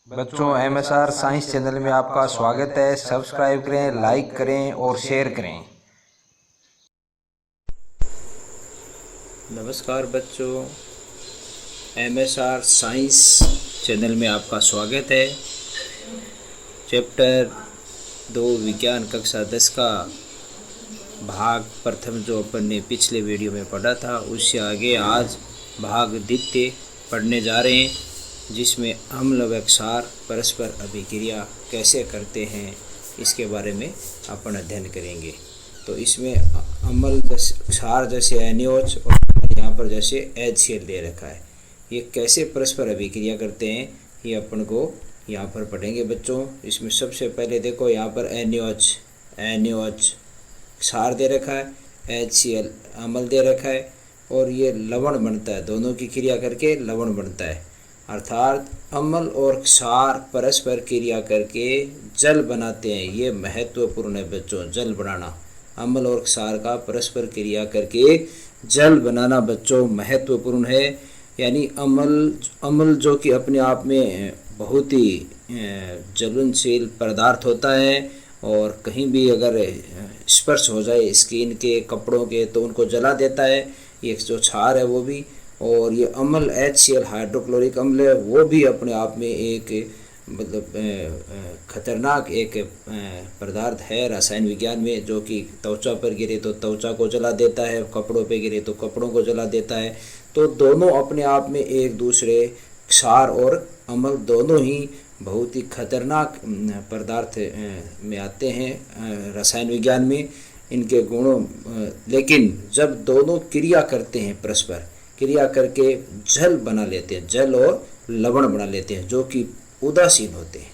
बच्चों MSR science channel में आपका स्वागत है। सब्सक्राइब करें, लाइक करें और शेयर करें। नमस्कार बच्चों, एमएसआर साइंस चैनल में आपका स्वागत है। चैप्टर 2 विज्ञान कक्षा 10 का भाग प्रथम जो अपन ने पिछले वीडियो में पढ़ा था, उससे आगे आज भाग द्वितीय पढ़ने जा रहे हैं, जिसमें अम्ल व क्षार परस्पर अभिक्रिया कैसे करते हैं इसके बारे में अपन अध्ययन करेंगे। तो इसमें अम्ल क्षार जैसे NaOH और यहाँ पर जैसे HCl दे रखा है, ये कैसे परस्पर अभिक्रिया करते हैं ये अपन को यहाँ पर पढ़ेंगे बच्चों। इसमें सबसे पहले देखो, यहाँ पर NaOH क्षार दे रखा है, HCl अम्ल दे रखा है और ये लवण बनता है। दोनों की क्रिया करके लवण बनता है, अर्थात अम्ल और क्षार परस्पर क्रिया करके जल बनाते हैं। ये महत्वपूर्ण है बच्चों, जल बनाना, अम्ल और क्षार का परस्पर क्रिया करके जल बनाना बच्चों महत्वपूर्ण है। यानी अम्ल जो कि अपने आप में बहुत ही ज्वलनशील पदार्थ होता है और कहीं भी अगर स्पर्श हो जाए स्किन के, कपड़ों के, तो उनको जला देता है। ये जो क्षार है वो भी, और ये अम्ल HCl हाइड्रोक्लोरिक अम्ल है, वो भी अपने आप में एक खतरनाक एक पदार्थ है रसायन विज्ञान में, जो कि त्वचा पर गिरे तो त्वचा को जला देता है, कपड़ों पे गिरे तो कपड़ों को जला देता है। तो दोनों अपने आप में एक दूसरे, क्षार और अम्ल दोनों ही बहुत ही खतरनाक पदार्थ में आते हैं रसायन विज्ञान में, इनके गुणों। लेकिन जब दोनों क्रिया करते हैं, परस्पर क्रिया करके जल बना लेते हैं, जल और लवण बना लेते हैं, जो कि उदासीन होते हैं,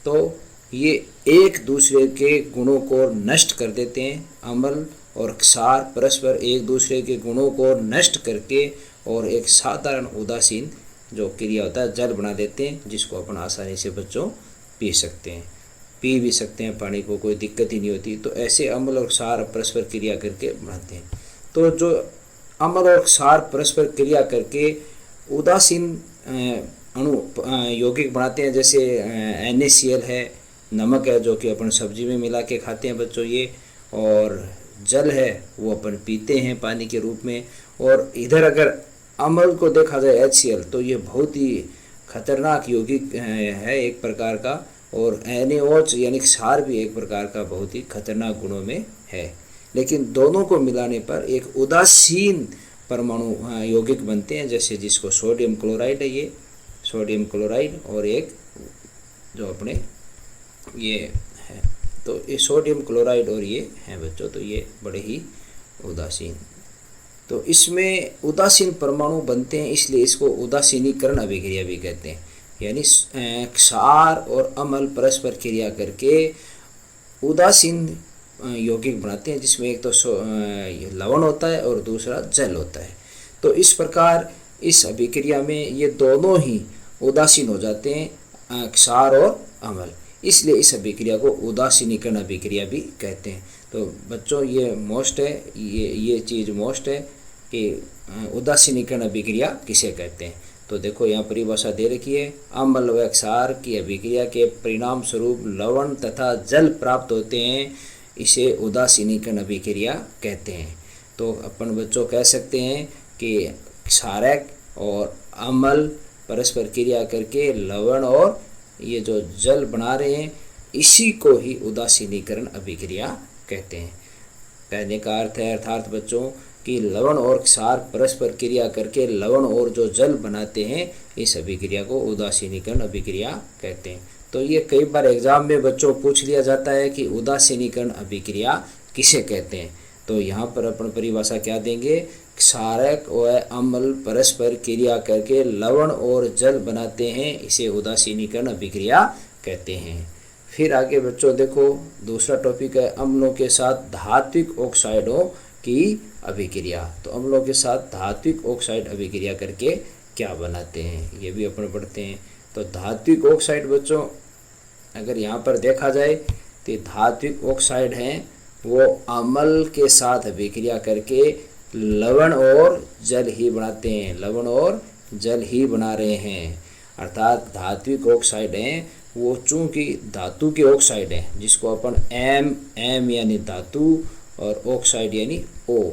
तो ये एक दूसरे के गुणों को नष्ट कर देते हैं। अम्ल और क्षार परस्पर एक दूसरे के गुणों को नष्ट करके और एक साधारण उदासीन जो क्रिया होता है जल बना देते हैं, जिसको अपन आसानी से बच्चों पी सकते हैं, पी भी सकते हैं पानी को, कोई दिक्कत ही नहीं होती। तो ऐसे अम्ल और क्षार परस्पर क्रिया करके बनाते हैं। तो जो अम्ल और क्षार परस्पर क्रिया करके उदासीन अणु यौगिक बनाते हैं, जैसे NaCl है, नमक है जो कि अपन सब्जी में मिला के खाते हैं बच्चों ये, और जल है वो अपन पीते हैं पानी के रूप में। और इधर अगर अम्ल को देखा जाए HCl, तो ये बहुत ही खतरनाक यौगिक है एक प्रकार का, और NaOH यानी क्षार भी एक प्रकार का बहुत ही खतरनाक गुणों में है। लेकिन दोनों को मिलाने पर एक उदासीन परमाणु यौगिक बनते हैं, जैसे जिसको सोडियम क्लोराइड है, ये सोडियम क्लोराइड, और एक जो अपने ये है, तो ये सोडियम क्लोराइड और ये हैं बच्चों, तो ये बड़े ही उदासीन। तो इसमें उदासीन परमाणु बनते हैं, इसलिए इसको उदासीनीकरण अभिक्रिया भी कहते हैं। यानी क्षार और अम्ल परस्पर क्रिया करके उदासीन यौगिक बनाते हैं, जिसमें एक तो लवण होता है और दूसरा जल होता है। तो इस प्रकार इस अभिक्रिया में ये दोनों ही उदासीन हो जाते हैं, क्षार और अम्ल, इसलिए इस अभिक्रिया को उदासीनीकरण अभिक्रिया भी कहते हैं। तो बच्चों ये मोस्ट है, ये चीज़ मोस्ट है कि उदासीनीकरण अभिक्रिया किसे कहते हैं। तो देखो यहाँ परिभाषा दे रखी है, अम्ल व क्षार की अभिक्रिया के परिणाम स्वरूप लवण तथा जल प्राप्त होते हैं, इसे उदासीनीकरण अभिक्रिया कहते हैं। तो अपन बच्चों कह सकते हैं कि क्षारक और अम्ल परस्पर क्रिया करके लवण और ये जो जल बना रहे हैं, इसी को ही उदासीनीकरण अभिक्रिया कहते हैं। कहने का अर्थ है, अर्थात बच्चों कि लवण और क्षार परस्पर क्रिया करके लवण और जो जल बनाते हैं, इस अभिक्रिया को उदासीनीकरण अभिक्रिया कहते हैं। तो ये कई बार एग्जाम में बच्चों पूछ लिया जाता है कि उदासीनीकरण अभिक्रिया किसे कहते हैं। तो यहाँ पर अपन परिभाषा क्या देंगे, क्षारक और अम्ल परस्पर क्रिया करके लवण और जल बनाते हैं, इसे उदासीनीकरण अभिक्रिया कहते हैं। फिर आगे बच्चों देखो, दूसरा टॉपिक है अम्लों के साथ धात्विक ऑक्साइडों की अभिक्रिया। तो अम्लों के साथ धात्विक ऑक्साइड अभिक्रिया करके क्या बनाते हैं, ये भी अपन पढ़ते हैं। तो धात्विक ऑक्साइड बच्चों अगर यहाँ पर देखा जाए, तो धात्विक ऑक्साइड हैं वो अम्ल के साथ अभिक्रिया करके लवण और जल ही बनाते हैं, लवण और जल ही बना रहे हैं। अर्थात धात्विक ऑक्साइड हैं वो चूंकि धातु के ऑक्साइड हैं, जिसको अपन एम यानी धातु और ऑक्साइड यानी ओ,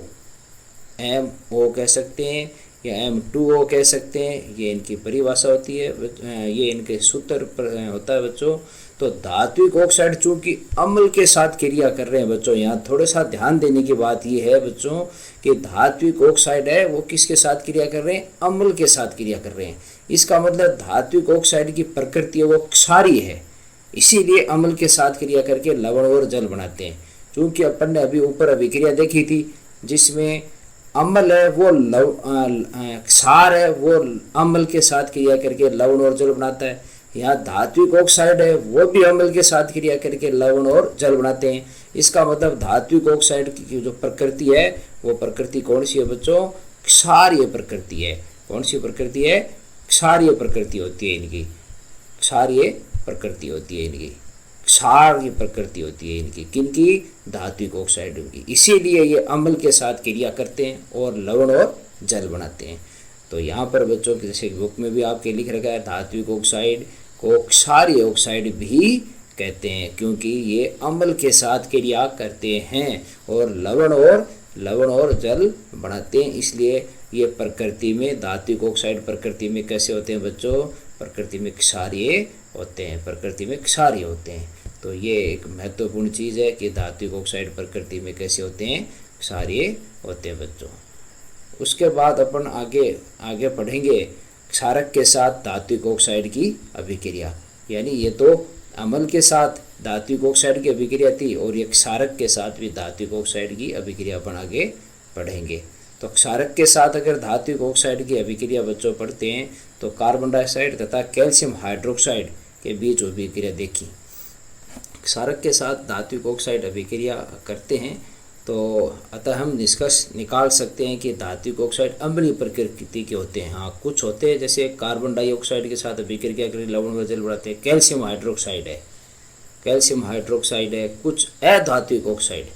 MO कह सकते हैं या M2O कह सकते हैं, ये इनकी परिभाषा होती है, ये इनके सूत्र पर होता है बच्चों। तो धात्विक ऑक्साइड चूंकि अम्ल के साथ क्रिया कर रहे हैं बच्चों, यहाँ थोड़ा सा ध्यान देने की बात ये है बच्चों कि धात्विक ऑक्साइड है वो किसके साथ क्रिया कर रहे हैं, अम्ल के साथ क्रिया कर रहे हैं। इसका मतलब धात्विक ऑक्साइड की प्रकृति है वो क्षारीय है, इसीलिए अम्ल के साथ क्रिया करके लवण और जल बनाते हैं। चूंकि अपन ने अभी ऊपर अभिक्रिया देखी थी जिसमें अम्ल है वो क्षार है वो अम्ल के साथ क्रिया करके लवण और जल बनाता है। यहाँ धात्विक ऑक्साइड है वो भी अम्ल के साथ क्रिया करके लवण और जल बनाते हैं। इसका मतलब धात्विक ऑक्साइड की जो प्रकृति है वो प्रकृति कौन सी है बच्चों, क्षारीय प्रकृति है। कौन सी प्रकृति है, क्षारीय प्रकृति होती है इनकी, क्षारीय प्रकृति होती है इनकी, क्षारीय प्रकृति होती है इनकी, किनकी, धात्विक ऑक्साइड की। इसीलिए ये अम्ल के साथ क्रिया करते हैं और लवण और जल बनाते हैं। तो यहाँ पर बच्चों की जैसे बुक में भी आपके लिख रखा है धात्विक ऑक्साइड को क्षारीय ऑक्साइड भी कहते हैं, क्योंकि ये अम्ल के साथ क्रिया करते हैं और लवण और जल बनाते हैं। इसलिए ये प्रकृति में धात्विक ऑक्साइड प्रकृति में कैसे होते हैं बच्चों, प्रकृति में क्षारीय होते हैं, प्रकृति में क्षारीय होते हैं। तो ये एक महत्वपूर्ण चीज़ है कि धात्विक ऑक्साइड प्रकृति में कैसे होते हैं, क्षारीय होते हैं बच्चों। उसके बाद अपन आगे पढ़ेंगे क्षारक के साथ धात्विक ऑक्साइड की अभिक्रिया, यानी ये तो अम्ल के साथ धात्विक ऑक्साइड की अभिक्रिया थी और ये क्षारक के साथ भी धात्विक ऑक्साइड की अभिक्रिया अपन आगे पढ़ेंगे। तो क्षारक के साथ अगर धात्विक ऑक्साइड की अभिक्रिया बच्चों पढ़ते हैं तो कार्बन डाइऑक्साइड तथा कैल्शियम हाइड्रोक्साइड के बीच अभिक्रिया देखी। क्षारक के साथ धात्विक ऑक्साइड अभिक्रिया करते हैं तो अतः हम निष्कर्ष निकाल सकते हैं कि धात्विक ऑक्साइड अम्लीय प्रकृति के होते हैं। हाँ, कुछ होते हैं जैसे कार्बन डाइऑक्साइड के साथ अभिक्रिया करके लवण व जल बनाते हैं, कैल्शियम हाइड्रोक्साइड है, कुछ अधात्विक ऑक्साइड।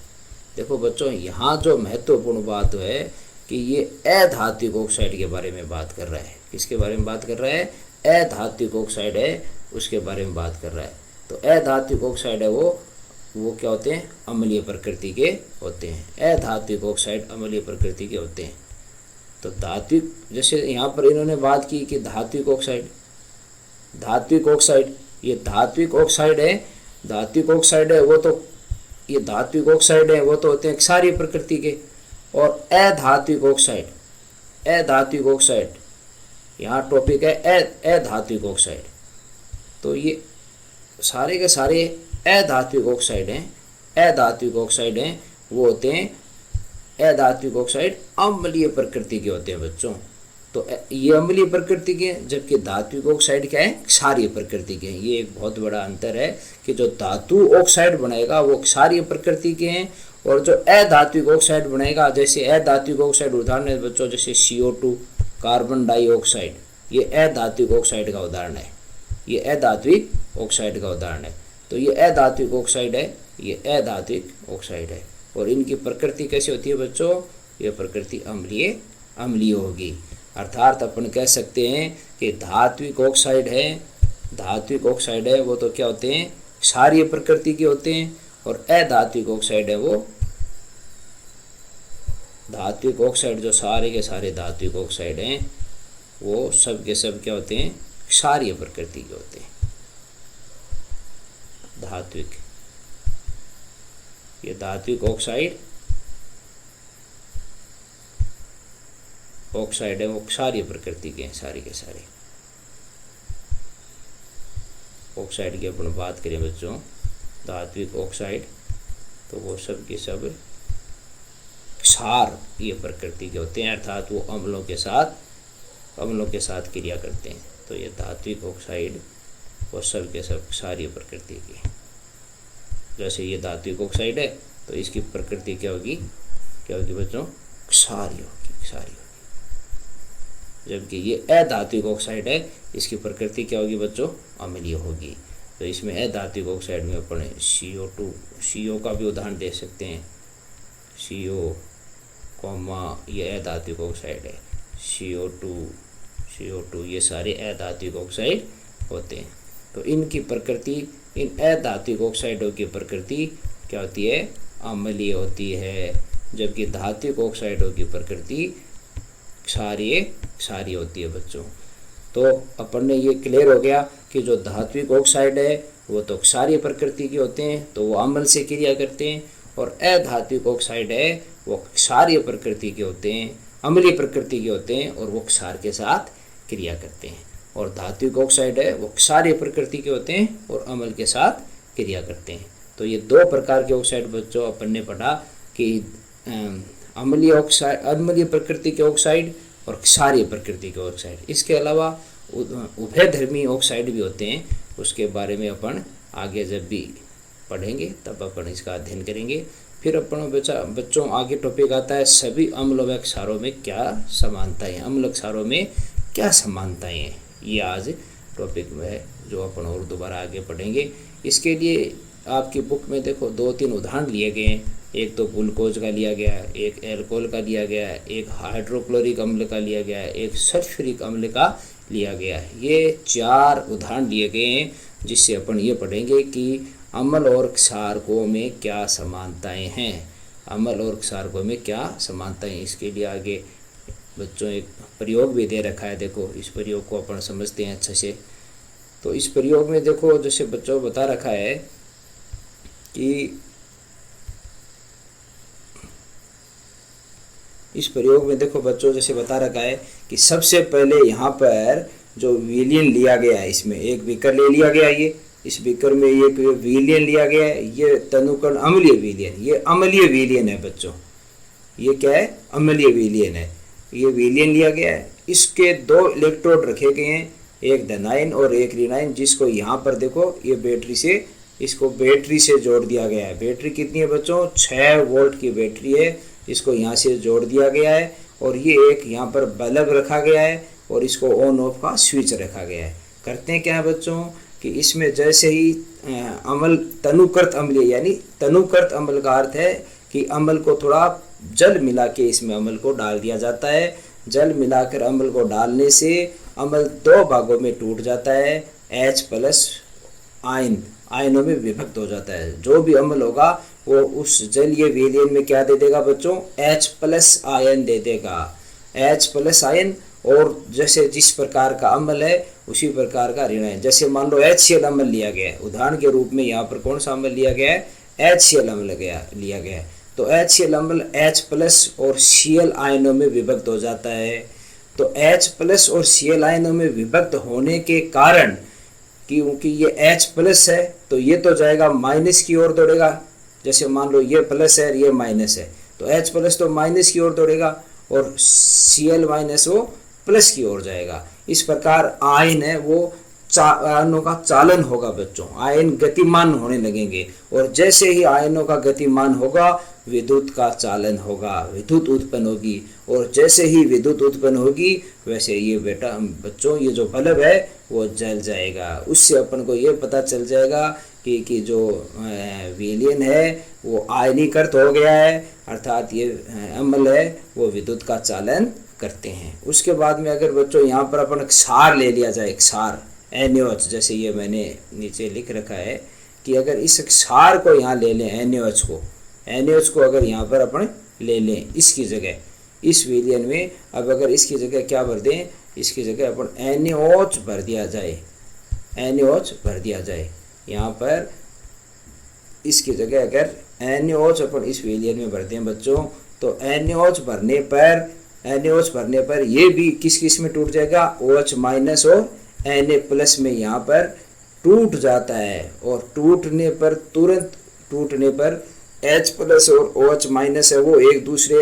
देखो बच्चों यहाँ जो महत्वपूर्ण बात है कि ये अधात्विक ऑक्साइड के बारे में बात कर रहा है। किसके बारे में बात कर रहा है, अधात्विक ऑक्साइड है उसके बारे में बात कर रहा है। तो अधात्विक ऑक्साइड है वो क्या होते हैं, अम्लीय प्रकृति के होते हैं। अधात्विक ऑक्साइड अम्लीय प्रकृति के होते हैं। तो धात्विक, जैसे यहाँ पर इन्होंने बात की कि धात्विक ऑक्साइड ये धात्विक ऑक्साइड है, धात्विक ऑक्साइड है वो तो ये धात्विक ऑक्साइड है वो तो होते हैं क्षारीय प्रकृति के। और अधात्विक ऑक्साइड यहाँ टॉपिक है अधात्विक ऑक्साइड। तो ये सारे के सारे अधात्विक ऑक्साइड हैं वो होते हैं अधात्विक ऑक्साइड अम्लीय प्रकृति के होते हैं बच्चों। तो ये अम्लीय प्रकृति के, जबकि धात्विक ऑक्साइड क्या है, क्षारीय प्रकृति के हैं। ये एक बहुत बड़ा अंतर है कि जो धातु ऑक्साइड बनेगा वो क्षारीय प्रकृति के हैं और जो अधात्विक ऑक्साइड बनेगा, जैसे अधात्विक ऑक्साइड उदाहरण है बच्चों जैसे CO2 कार्बन डाइऑक्साइड, ये अधात्विक ऑक्साइड का उदाहरण है, ये अधात्विक ऑक्साइड का उदाहरण है। तो ये अधात्विक ऑक्साइड है, ये अधात्विक ऑक्साइड है। और इनकी प्रकृति कैसी होती है बच्चों, ये प्रकृति अम्लीय होगी। अर्थात अपन कह सकते हैं कि धात्विक ऑक्साइड है वो तो क्या होते हैं, क्षारीय प्रकृति के होते हैं। और अधात्विक ऑक्साइड है वो धात्विक ऑक्साइड, जो सारे के सारे धात्विक ऑक्साइड हैं वो सब के सब क्या होते हैं, क्षारीय प्रकृति के होते हैं। ये धात्विक ऑक्साइड है वो क्षारीय प्रकृति के हैं। सारे के सारे ऑक्साइड की अपन बात करें बच्चों, धात्विक ऑक्साइड तो वो सब के सब क्षार ये प्रकृति के होते हैं, अर्थात वो अम्लों के साथ क्रिया करते हैं। तो ये धात्विक ऑक्साइड वो सब के सब क्षारीय प्रकृति की। जैसे ये धात्विक ऑक्साइड है तो इसकी प्रकृति क्या होगी बच्चों, क्षारीय होगी। जबकि ये अधात्विक ऑक्साइड है इसकी प्रकृति क्या होगी बच्चों, अम्लीय होगी। तो इसमें अधात्विक ऑक्साइड में अपन CO का भी उदाहरण दे सकते हैं। CO, ये अधात्विक ऑक्साइड है, CO2 CO2, ये सारे अधात्विक ऑक्साइड होते हैं। तो इनकी प्रकृति, इन अधात्विक ऑक्साइडों की प्रकृति क्या होती है, अम्लीय होती है, जबकि धात्विक ऑक्साइडों की प्रकृति क्षारीय होती है बच्चों। तो अपन ने ये क्लियर हो गया कि जो धात्विक ऑक्साइड है वो तो क्षारीय प्रकृति के होते हैं, तो वो अम्ल से क्रिया करते हैं, और अधात्विक ऑक्साइड है वो क्षारीय प्रकृति के होते हैं, अम्लीय प्रकृति के होते हैं, और वो क्षार के साथ क्रिया करते हैं। और धात्विक ऑक्साइड है वो क्षारीय प्रकृति के होते हैं और अम्ल के साथ क्रिया करते हैं। तो ये दो प्रकार के ऑक्साइड बच्चों अपन ने पढ़ा कि अम्लीय प्रकृति के ऑक्साइड और क्षारीय प्रकृति के ऑक्साइड। इसके अलावा उभयधर्मी ऑक्साइड भी होते हैं, उसके बारे में अपन आगे जब भी पढ़ेंगे तब अपन इसका अध्ययन करेंगे। फिर अपन बच्चों आगे टॉपिक आता है सभी अम्ल व क्षारों में क्या समानताएं हैं, अम्ल क्षारों में क्या समानताएं हैं। ये आज टॉपिक में है जो अपन और दोबारा आगे पढ़ेंगे। इसके लिए आपकी बुक में देखो 2-3 उदाहरण लिए गए हैं। एक तो ग्लूकोज का लिया गया है, एक एल्कोहल का लिया गया है, एक हाइड्रोक्लोरिक अम्ल का लिया गया है, एक सल्फ्यूरिक अम्ल का लिया गया है। ये 4 उदाहरण लिए गए हैं, जिससे अपन ये पढ़ेंगे कि अम्ल और क्षारकों में क्या समानताएं हैं, अम्ल और क्षारकों में क्या समानताएं। इसके लिए आगे बच्चों एक प्रयोग भी दे रखा है, देखो इस प्रयोग को अपन समझते हैं अच्छे से। तो इस प्रयोग में देखो जैसे बच्चों बता रखा है कि इस प्रयोग में देखो बच्चों जैसे बता रखा है कि सबसे पहले यहाँ पर जो विलियन लिया गया है, इसमें एक बीकर ले लिया गया, ये इस बीकर में ये विलियन लिया गया है, ये तनुकण अम्लीय विलियन, ये अम्लीय विलियन है बच्चों, ये क्या है, अम्लीय विलियन है। ये विलियन लिया गया है, इसके 2 इलेक्ट्रोड रखे गए हैं, एक धनायन और एक ऋणायन, जिसको यहाँ पर देखो ये बैटरी से, इसको बैटरी से जोड़ दिया गया है। बैटरी कितनी है बच्चों, 6 वोल्ट की बैटरी है, इसको यहाँ से जोड़ दिया गया है। और ये एक यहाँ पर बल्ब रखा गया है और इसको ऑन ऑफ का स्विच रखा गया है। करते हैं क्या है बच्चों कि इसमें जैसे ही अम्ल तनुकृत अम्लीय, यानी तनुकृत अम्ल का अर्थ है कि अम्ल को थोड़ा जल मिला के इसमें अम्ल को डाल दिया जाता है। जल मिलाकर अम्ल को डालने से अम्ल 2 भागों में टूट जाता है, H+ आयनों में विभक्त हो जाता है। जो भी अम्ल होगा वो उस जलीय विलयन में क्या दे देगा बच्चों, H+ आयन दे देगा, H+ आयन। और जैसे जिस प्रकार का अम्ल है उसी प्रकार का ऋण है। जैसे मान लो HCl अम्ल लिया गया है, उदाहरण के रूप में यहाँ पर कौन सा अम्ल लिया गया है, HCl अम्ल लिया गया है। तो HCl अम्ल H+ और Cl आयनों में विभक्त हो जाता है। तो H+ और Cl आयनों में विभक्त होने के कारण, क्योंकि ये H+ है तो ये तो जाएगा माइनस की ओर दौड़ेगा। जैसे मान लो ये प्लस है ये माइनस है, तो H+ तो माइनस की ओर दौड़ेगा और Cl- वो प्लस की ओर जाएगा। इस प्रकार आयन है वो आयनों का चालन होगा बच्चों, आयन गतिमान होने लगेंगे। और जैसे ही आयनों का गतिमान होगा विद्युत का चालन होगा, विद्युत उत्पन्न होगी। और जैसे ही विद्युत उत्पन्न होगी वैसे ये बेटा बच्चों ये जो बल्ब है वो जल जाएगा। उससे अपन को ये पता चल जाएगा कि जो विलयन है वो आयनीकृत हो गया है, अर्थात ये अम्ल है वो विद्युत का चालन करते हैं। उसके बाद में अगर बच्चों यहाँ पर अपन क्षार ले लिया जाए, क्षार NaOH, जैसे ये मैंने नीचे लिख रखा है कि अगर इस क्षार को यहाँ ले लें, NaOH को अगर यहाँ पर अपन ले लें इसकी जगह, इस विलयन में अब अगर इसकी जगह क्या भर दें, इसकी जगह अपन NaOH भर दिया जाए, NaOH भर दिया जाए यहाँ पर, इसकी जगह अगर NaOH अपन इस विलयन में भर दें बच्चों, तो NaOH भरने पर ये भी किस किस में टूट जाएगा, OH- और Na+ में यहाँ पर टूट जाता है। और तुरंत टूटने पर H+ और OH- है वो एक दूसरे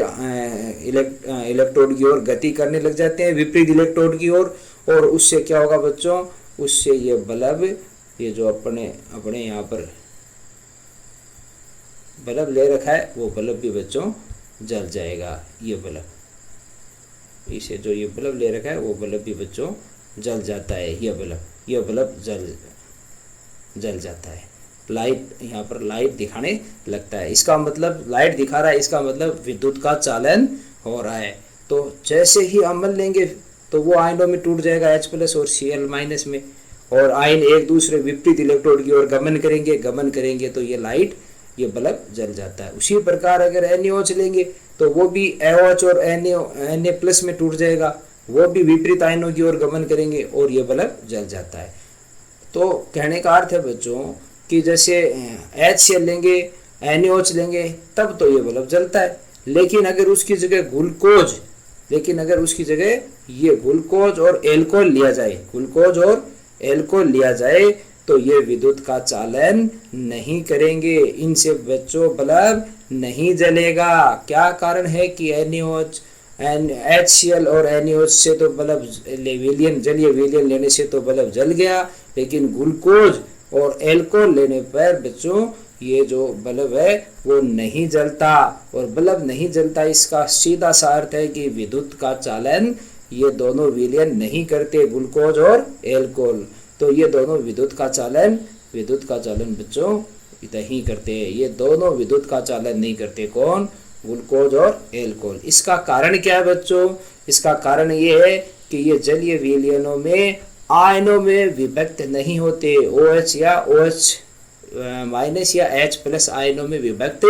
इलेक्ट्रोड की ओर गति करने लग जाते हैं, विपरीत इलेक्ट्रोड की ओर। और उससे क्या होगा बच्चों, उससे ये बल्ब, ये जो अपने यहाँ पर बल्ब ले रखा है वो बल्ब भी बच्चों जल जाएगा। ये बल्ब, इसे जो ये बल्ब ले रखा है वो बल्ब भी बच्चों जल जाता है। ये बल्ब जल जाता है। लाइट, यहाँ पर लाइट दिखाने लगता है, इसका मतलब लाइट दिखा रहा है, इसका मतलब विद्युत का चालन हो रहा है। तो जैसे ही अम्ल लेंगे तो तो वो आयनों में टूट जाएगा H+ और Cl- में, और आयन एक दूसरे विपरीत इलेक्ट्रोड की ओर गमन करेंगे तो ये लाइट, ये बल्ब जल जाता है। उसी प्रकार अगर NaOH लेंगे तो वो भी AOH और Na+ में टूट जाएगा, वो भी विपरीत आयनों की ओर गमन करेंगे और ये बल्ब जल जाता है। तो कहने का अर्थ है बच्चों कि जैसे HCl लेंगे, NaOH लेंगे तब तो ये बल्ब जलता है, लेकिन अगर उसकी जगह ये ग्लूकोज और एल्कोहल लिया जाए तो ये विद्युत का चालन नहीं करेंगे, इनसे बच्चों बल्ब नहीं जलेगा। क्या कारण है कि NaOH HCl और NaOH से तो बल्ब जलीय विलयन लेने से तो बल्ब जल गया, लेकिन ग्लूकोज और एल्कोहल लेने पर बच्चों ये जो बल्ब है वो नहीं जलता। और बल्ब नहीं जलता इसका सीधा सा अर्थ है कि विद्युत का चालन ये दोनों विलयन नहीं करते, ग्लूकोज और एल्कोहल। तो ये दोनों विद्युत का चालन बच्चों नहीं करते, ये दोनों विद्युत का चालन नहीं करते। कौन? ग्लूकोज और एल्कोहल। इसका कारण क्या है बच्चों? इसका कारण ये है कि ये जलीय विलयनों में आयनों में विभक्त नहीं होते, OH या OH- या H+ आयनों में विभक्त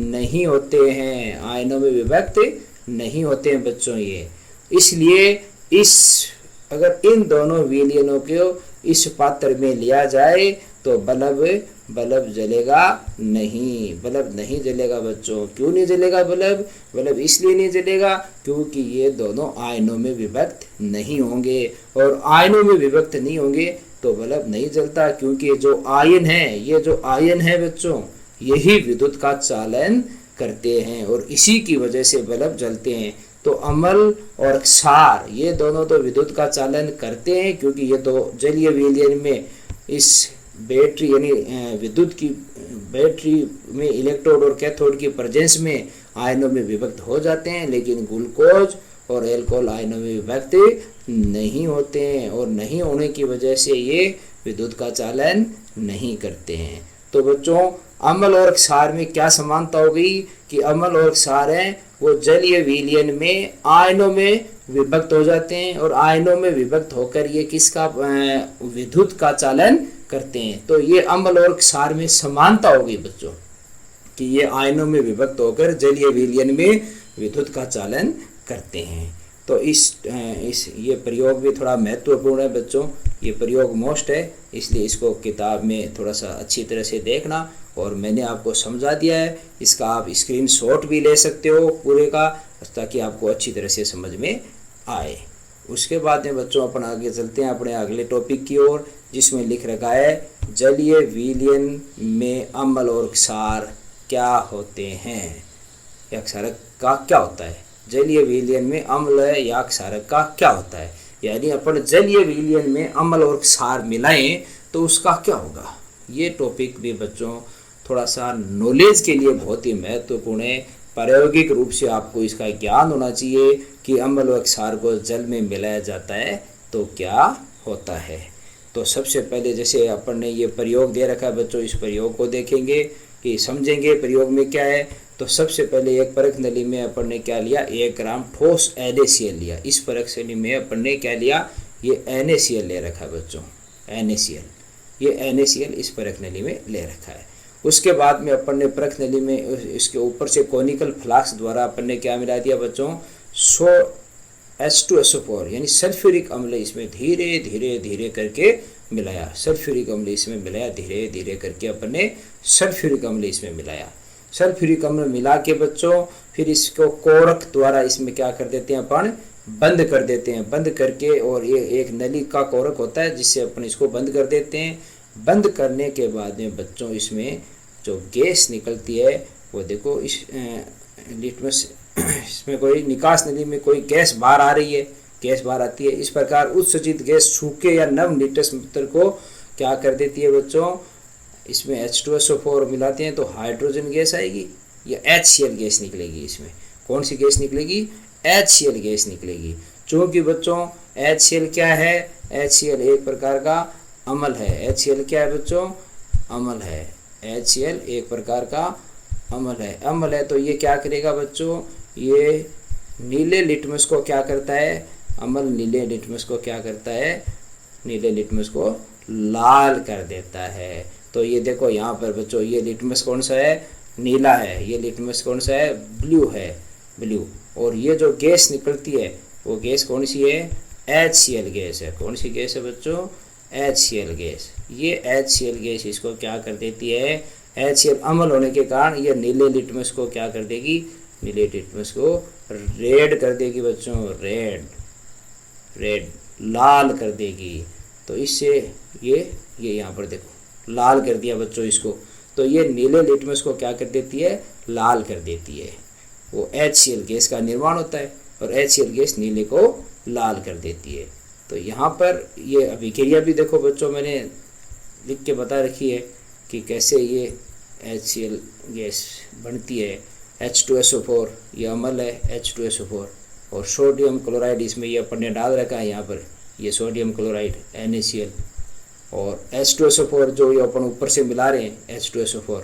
नहीं होते हैं, बच्चों ये। इसलिए अगर इन दोनों विलयनों को इस पात्र में लिया जाए तो बल्ब जलेगा नहीं जलेगा बच्चों। क्यों नहीं जलेगा बल्ब इसलिए नहीं जलेगा क्योंकि ये दोनों आयनों में विभक्त नहीं होंगे, और आयनों में विभक्त नहीं होंगे तो बल्ब नहीं जलता, क्योंकि ये जो आयन है बच्चों यही विद्युत का चालन करते हैं और इसी की वजह से बल्ब जलते हैं। तो अम्ल और क्षार ये दोनों तो विद्युत का चालन करते हैं, क्योंकि ये तो जलीय विलयन में इस बैटरी यानी विद्युत की बैटरी में इलेक्ट्रोड और कैथोड की प्रेजेंस में आयनों में विभक्त हो जाते हैं, लेकिन ग्लूकोज और एल्कोहल आयनों में विभक्त नहीं होते हैं, और नहीं होने की वजह से ये विद्युत का चालन नहीं करते हैं। तो बच्चों अम्ल और क्षार में क्या समानता हो गई कि अम्ल और क्षार हैं वो जलीय विलयन में आयनों में विभक्त हो जाते हैं, और आयनों में विभक्त होकर ये किसका विद्युत का चालन करते हैं। तो ये अम्ल और क्षार में समानता हो गई बच्चों कि ये आयनों में विभक्त होकर जलीय विलयन में विद्युत का चालन करते हैं। तो ये प्रयोग भी थोड़ा महत्वपूर्ण है बच्चों, ये प्रयोग मोस्ट है, इसलिए इसको किताब में थोड़ा सा अच्छी तरह से देखना। और मैंने आपको समझा दिया है, इसका आप स्क्रीनशॉट भी ले सकते हो पूरे का, ताकि आपको अच्छी तरह से समझ में आए। उसके बाद में बच्चों अपन आगे चलते हैं अपने अगले टॉपिक की ओर, जिसमें लिख रखा है जलीय विलयन में अम्ल और क्षार क्या होते हैं, या क्षारक का क्या होता है। जलीय विलयन में अम्ल या क्षारक का क्या होता है, यानी अपन जलीय विलयन में अम्ल और क्षार मिलाएं तो उसका क्या होगा। ये टॉपिक भी बच्चों थोड़ा सा नॉलेज के लिए बहुत ही महत्वपूर्ण है। प्रायोगिक रूप से आपको इसका ज्ञान होना चाहिए कि अम्ल व क्षार को जल में मिलाया जाता है तो क्या होता है। तो सबसे पहले जैसे अपन ने ये प्रयोग दे रखा है बच्चों, इस प्रयोग को देखेंगे कि समझेंगे प्रयोग में क्या है। तो सबसे पहले एक परख नली में अपन ने क्या लिया, 1 ग्राम ठोस NaCl लिया। इस परख नली में अपन ने क्या लिया, ये NaCl ले रखा है बच्चों, ये NaCl इस परख नली में ले रखा है। उसके बाद में अपन ने परख नली में इसके ऊपर से कोनिकल फ्लास्क द्वारा अपन ने क्या मिला दिया बच्चों, H2SO4 यानी सल्फ्यूरिक अम्ल इसमें धीरे धीरे करके मिलाया। सल्फ्यूरिक अम्ल इसमें मिलाया, धीरे धीरे करके अपन ने सल्फ्यूरिक अम्ल इसमें मिलाया। सल्फ्यूरिक अम्ल मिला के बच्चों फिर इसको कोरक द्वारा इसमें क्या कर देते हैं अपन, बंद कर देते हैं। बंद करके, और ये एक नली का कोरक होता है जिससे अपन इसको बंद कर देते हैं। बंद करने के बाद में बच्चों इसमें जो गैस निकलती है वो देखो, इस लिटमस इसमें कोई निकास नली में कोई गैस बाहर आ रही है, गैस बाहर आती है। इस प्रकार उत्सर्जित गैस सूखे या नम लिटमस पत्थर को क्या कर देती है बच्चों, इसमें H2SO4 मिलाते हैं तो हाइड्रोजन गैस आएगी या HCl गैस निकलेगी। इसमें कौन सी गैस निकलेगी, HCl गैस निकलेगी। चूँकि बच्चों HCl क्या है, HCl एक प्रकार का अम्ल है। HCl क्या है बच्चों, अम्ल है। HCl एक प्रकार का अम्ल है। तो ये क्या करेगा बच्चों, ये नीले लिटमस को क्या करता है, अम्ल नीले लिटमस को क्या करता है, नीले लिटमस को लाल कर देता है। तो ये देखो यहाँ पर बच्चों, ये लिटमस कौन सा है, नीला है, ये लिटमस कौन सा है, ब्लू है, ब्लू। और ये जो गैस निकलती है वो गैस कौन सी है, HCl गैस है। कौन सी गैस है बच्चों, HCl गैस। ये HCl गैस इसको क्या कर देती है, HCl अम्ल होने के कारण ये नीले लिटमस को क्या कर देगी, नीले लिटमस को रेड कर देगी बच्चों, रेड, रेड, लाल कर देगी। तो इससे ये यहाँ पर देखो लाल कर दिया बच्चों इसको। तो ये नीले लिटमस को क्या कर देती है, लाल कर देती है। वो HCl गैस का निर्माण होता है और HCl गैस नीले को लाल कर देती है। तो यहाँ पर ये अभिक्रिया भी देखो बच्चों मैंने लिख के बता रखी है कि कैसे ये HCl गैस बनती है। H2SO4 ये अम्ल है, H2SO4, और सोडियम क्लोराइड इसमें ये अपन ने डाल रखा है यहाँ पर, ये सोडियम क्लोराइड NaCl, और H2SO4 जो ये अपन ऊपर से मिला रहे हैं H2SO4,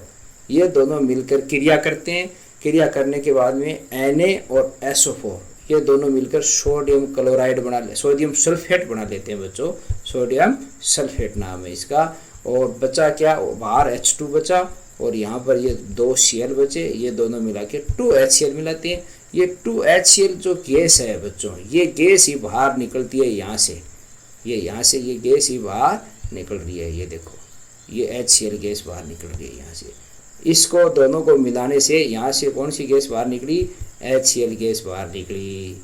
ये दोनों मिलकर क्रिया करते हैं। क्रिया करने के बाद में Na और SO4 ये दोनों मिलकर सोडियम क्लोराइड सोडियम सल्फेट बना लेते हैं बच्चों, सोडियम सल्फेट नाम है इसका। और बचा क्या, बाहर H2 बचा और यहाँ पर ये 2 Cl बचे, ये दोनों मिला के 2HCl मिलाते हैं। ये 2HCl जो गैस है बच्चों, ये गैस ही बाहर निकलती है यहाँ से, ये यहाँ से ये गैस ही बाहर निकल रही है। ये देखो ये HCl गैस बाहर निकल रही है यहाँ से। इसको दोनों को मिलाने से यहाँ से कौन सी गैस बाहर निकली, HCl गैस बाहर निकली।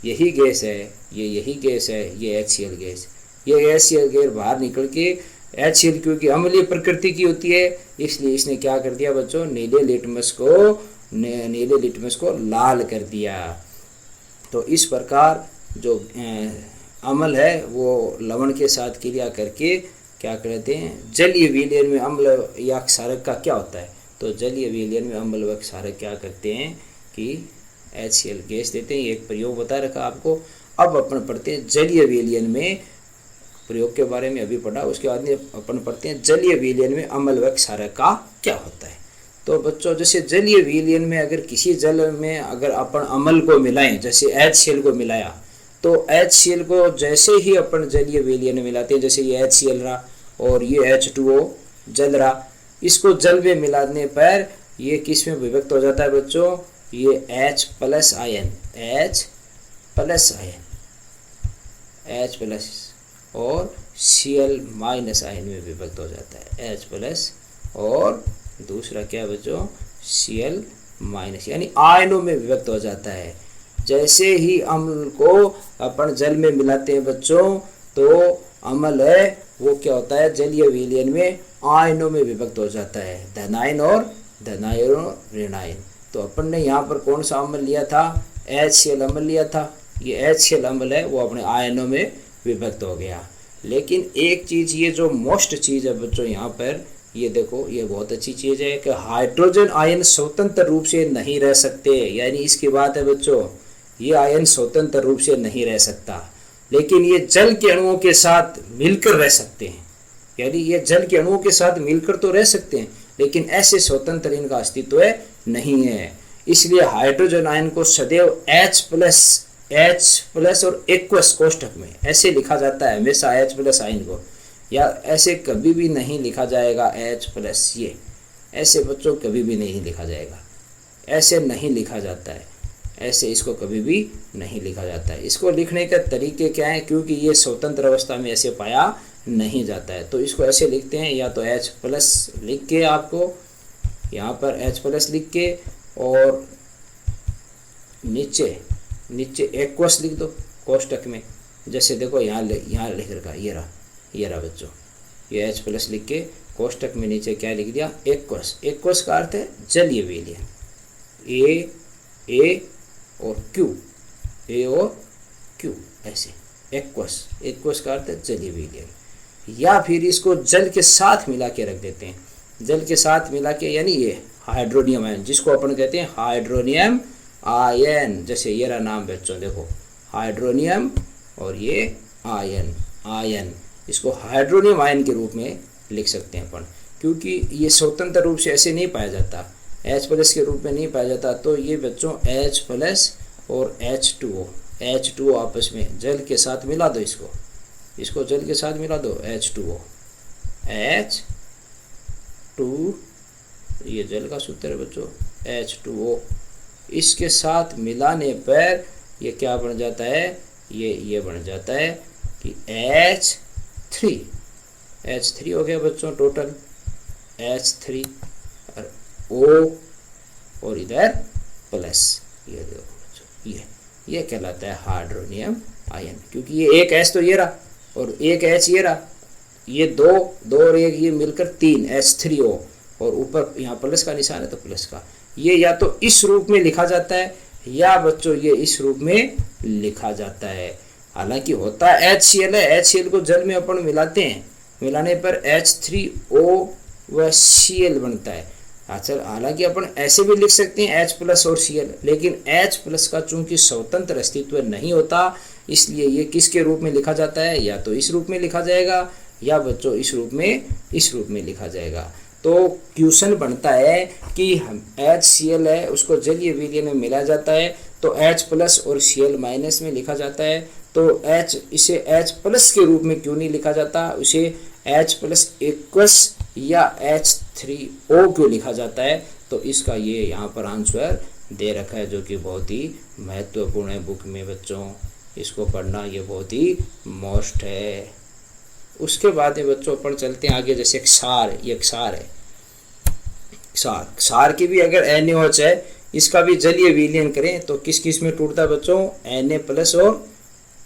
यही गैस है, ये यही गैस है, ये HCl गैस। ये HCl गैस बाहर निकल के HCl क्योंकि अम्लीय प्रकृति की होती है, इसलिए इसने क्या कर दिया बच्चों, नीले लिटमस को लाल कर दिया। तो इस प्रकार जो अम्ल है वो लवण के साथ क्रिया करके क्या करते हैं, जलीय विलयन में अम्ल या क्षारक का क्या होता है, तो जलीय विलयन में अम्ल व क्षारक क्या करते हैं कि HCl गैस देते हैं। एक प्रयोग बता रखा आपको। अब अपन पढ़ते हैं जलीय विलयन में, प्रयोग के बारे में अभी पढ़ा, उसके बाद में अपन पढ़ते हैं जलीय विलयन में अम्ल व क्षारक का क्या होता है। तो बच्चों जैसे जलीय विलयन में अगर किसी जल में अगर अपन अम्ल को मिलाएं, जैसे HCl को मिलाया, तो HCl को जैसे ही अपन जलीय विलयन में मिलाते हैं, जैसे ये HCl रहा और ये H2O जल रहा, इसको जल में मिलाने पर ये किस में विभक्त हो जाता है बच्चों, ये H+ आयन, H+ और Cl- आयन में विभक्त हो जाता है। H+ और दूसरा क्या बच्चों, Cl-, यानी आयनों में विभक्त हो जाता है। जैसे ही अम्ल को अपन जल में मिलाते हैं बच्चों, तो अम्ल है वो क्या होता है, जलीय विलयन में आयनों में विभक्त हो जाता है, धनायन और ऋणायन। तो अपन ने यहाँ पर कौन सा अम्ल लिया था, HCl अम्ल लिया था। ये HCl अम्ल है वो अपने आयनों में विभक्त हो गया। लेकिन एक चीज़, ये जो मोस्ट चीज़ है बच्चों यहाँ पर, ये देखो ये बहुत अच्छी चीज़ है कि हाइड्रोजन आयन स्वतंत्र रूप से नहीं रह सकते। यानी इसकी बात है बच्चों, ये आयन स्वतंत्र रूप से नहीं रह सकता, लेकिन ये जल के अणुओं के साथ मिलकर रह सकते हैं। यानी ये जल के अणुओं के साथ मिलकर तो रह सकते हैं, लेकिन ऐसे स्वतंत्र इनका अस्तित्व नहीं है। इसलिए हाइड्रोजन आयन को सदैव H+ और एक्वस कोष्ठक में ऐसे लिखा जाता है हमेशा, H+ आयन को, या ऐसे कभी भी नहीं लिखा जाएगा H+। ये ऐसे बच्चों कभी भी नहीं लिखा जाएगा, ऐसे नहीं लिखा जाता है, ऐसे इसको कभी भी नहीं लिखा जाता है। इसको लिखने के तरीके क्या हैं, क्योंकि ये स्वतंत्र अवस्था में ऐसे पाया नहीं जाता है, तो इसको ऐसे लिखते हैं, या तो H+ लिख के आपको यहाँ पर H+ लिख के और नीचे एक्वस लिख दो कोष्टक में। जैसे देखो यहाँ लिख रखा, ये रहा बच्चों, ये H+ लिख के कोष्टक में नीचे क्या लिख दिया, एक्वस। एक्वस का अर्थ है जलीय विलयन, ए और Q, ऐसे एक्वस का अर्थ है जलीय विलयन। या फिर इसको जल के साथ मिला के रख देते हैं, जल के साथ मिला के, यानी ये हाइड्रोनियम आयन, जिसको अपन कहते हैं हाइड्रोनियम आयन। जैसे ये रहा नाम बच्चों, देखो हाइड्रोनियम और ये आयन, इसको हाइड्रोनियम आयन के रूप में लिख सकते हैं अपन, क्योंकि ये स्वतंत्र रूप से ऐसे नहीं पाया जाता, H+ के रूप में नहीं पाया जाता। तो ये बच्चों H+ और H2O H2O आपस में जल के साथ मिला दो, इसको जल के साथ मिला दो, H2O, H2, ये जल का सूत्र है बच्चों, H2O। इसके साथ मिलाने पर ये क्या बन जाता है, ये बन जाता है कि H3 हो गया बच्चों टोटल, H3 और O और इधर प्लस, ये देखो बच्चों, ये कहलाता है हाइड्रोनियम आयन, क्योंकि ये एक H तो ये रहा और एक H ये रहा, ये दो और एक ये मिलकर 3 H3O, और ऊपर यहाँ प्लस का निशान है तो प्लस का, ये या तो इस रूप में लिखा जाता है या बच्चों ये इस रूप में लिखा जाता है। हालांकि होता है HCl है, HCl को जल में अपन मिलाते हैं, मिलाने पर H3O व Cl बनता है। अच्छा, हालांकि अपन ऐसे भी लिख सकते हैं H प्लस और Cl, लेकिन H प्लस का चूंकि स्वतंत्र अस्तित्व नहीं होता, इसलिए ये किसके रूप में लिखा जाता है, या तो इस रूप में लिखा जाएगा या बच्चों इस रूप में लिखा जाएगा। तो क्वेश्चन बनता है कि हम HCl है उसको जलीय विलयन में मिलाया जाता है तो H प्लस और Cl माइनस में लिखा जाता है, तो इसे H प्लस के रूप में क्यों नहीं लिखा जाता, उसे H प्लस एक्वस या H3O क्यों लिखा जाता है। तो इसका ये यहाँ पर आंसर दे रखा है, जो कि बहुत ही महत्वपूर्ण है बुक में बच्चों, इसको पढ़ना ये बहुत ही मोस्ट है। उसके बाद में बच्चों अपन चलते हैं आगे, जैसे क्षार, ये क्षार है, क्षार की भी अगर NaOH है, इसका भी जलीय विलयन करें तो किस किस में टूटता है बच्चों, Na प्लस और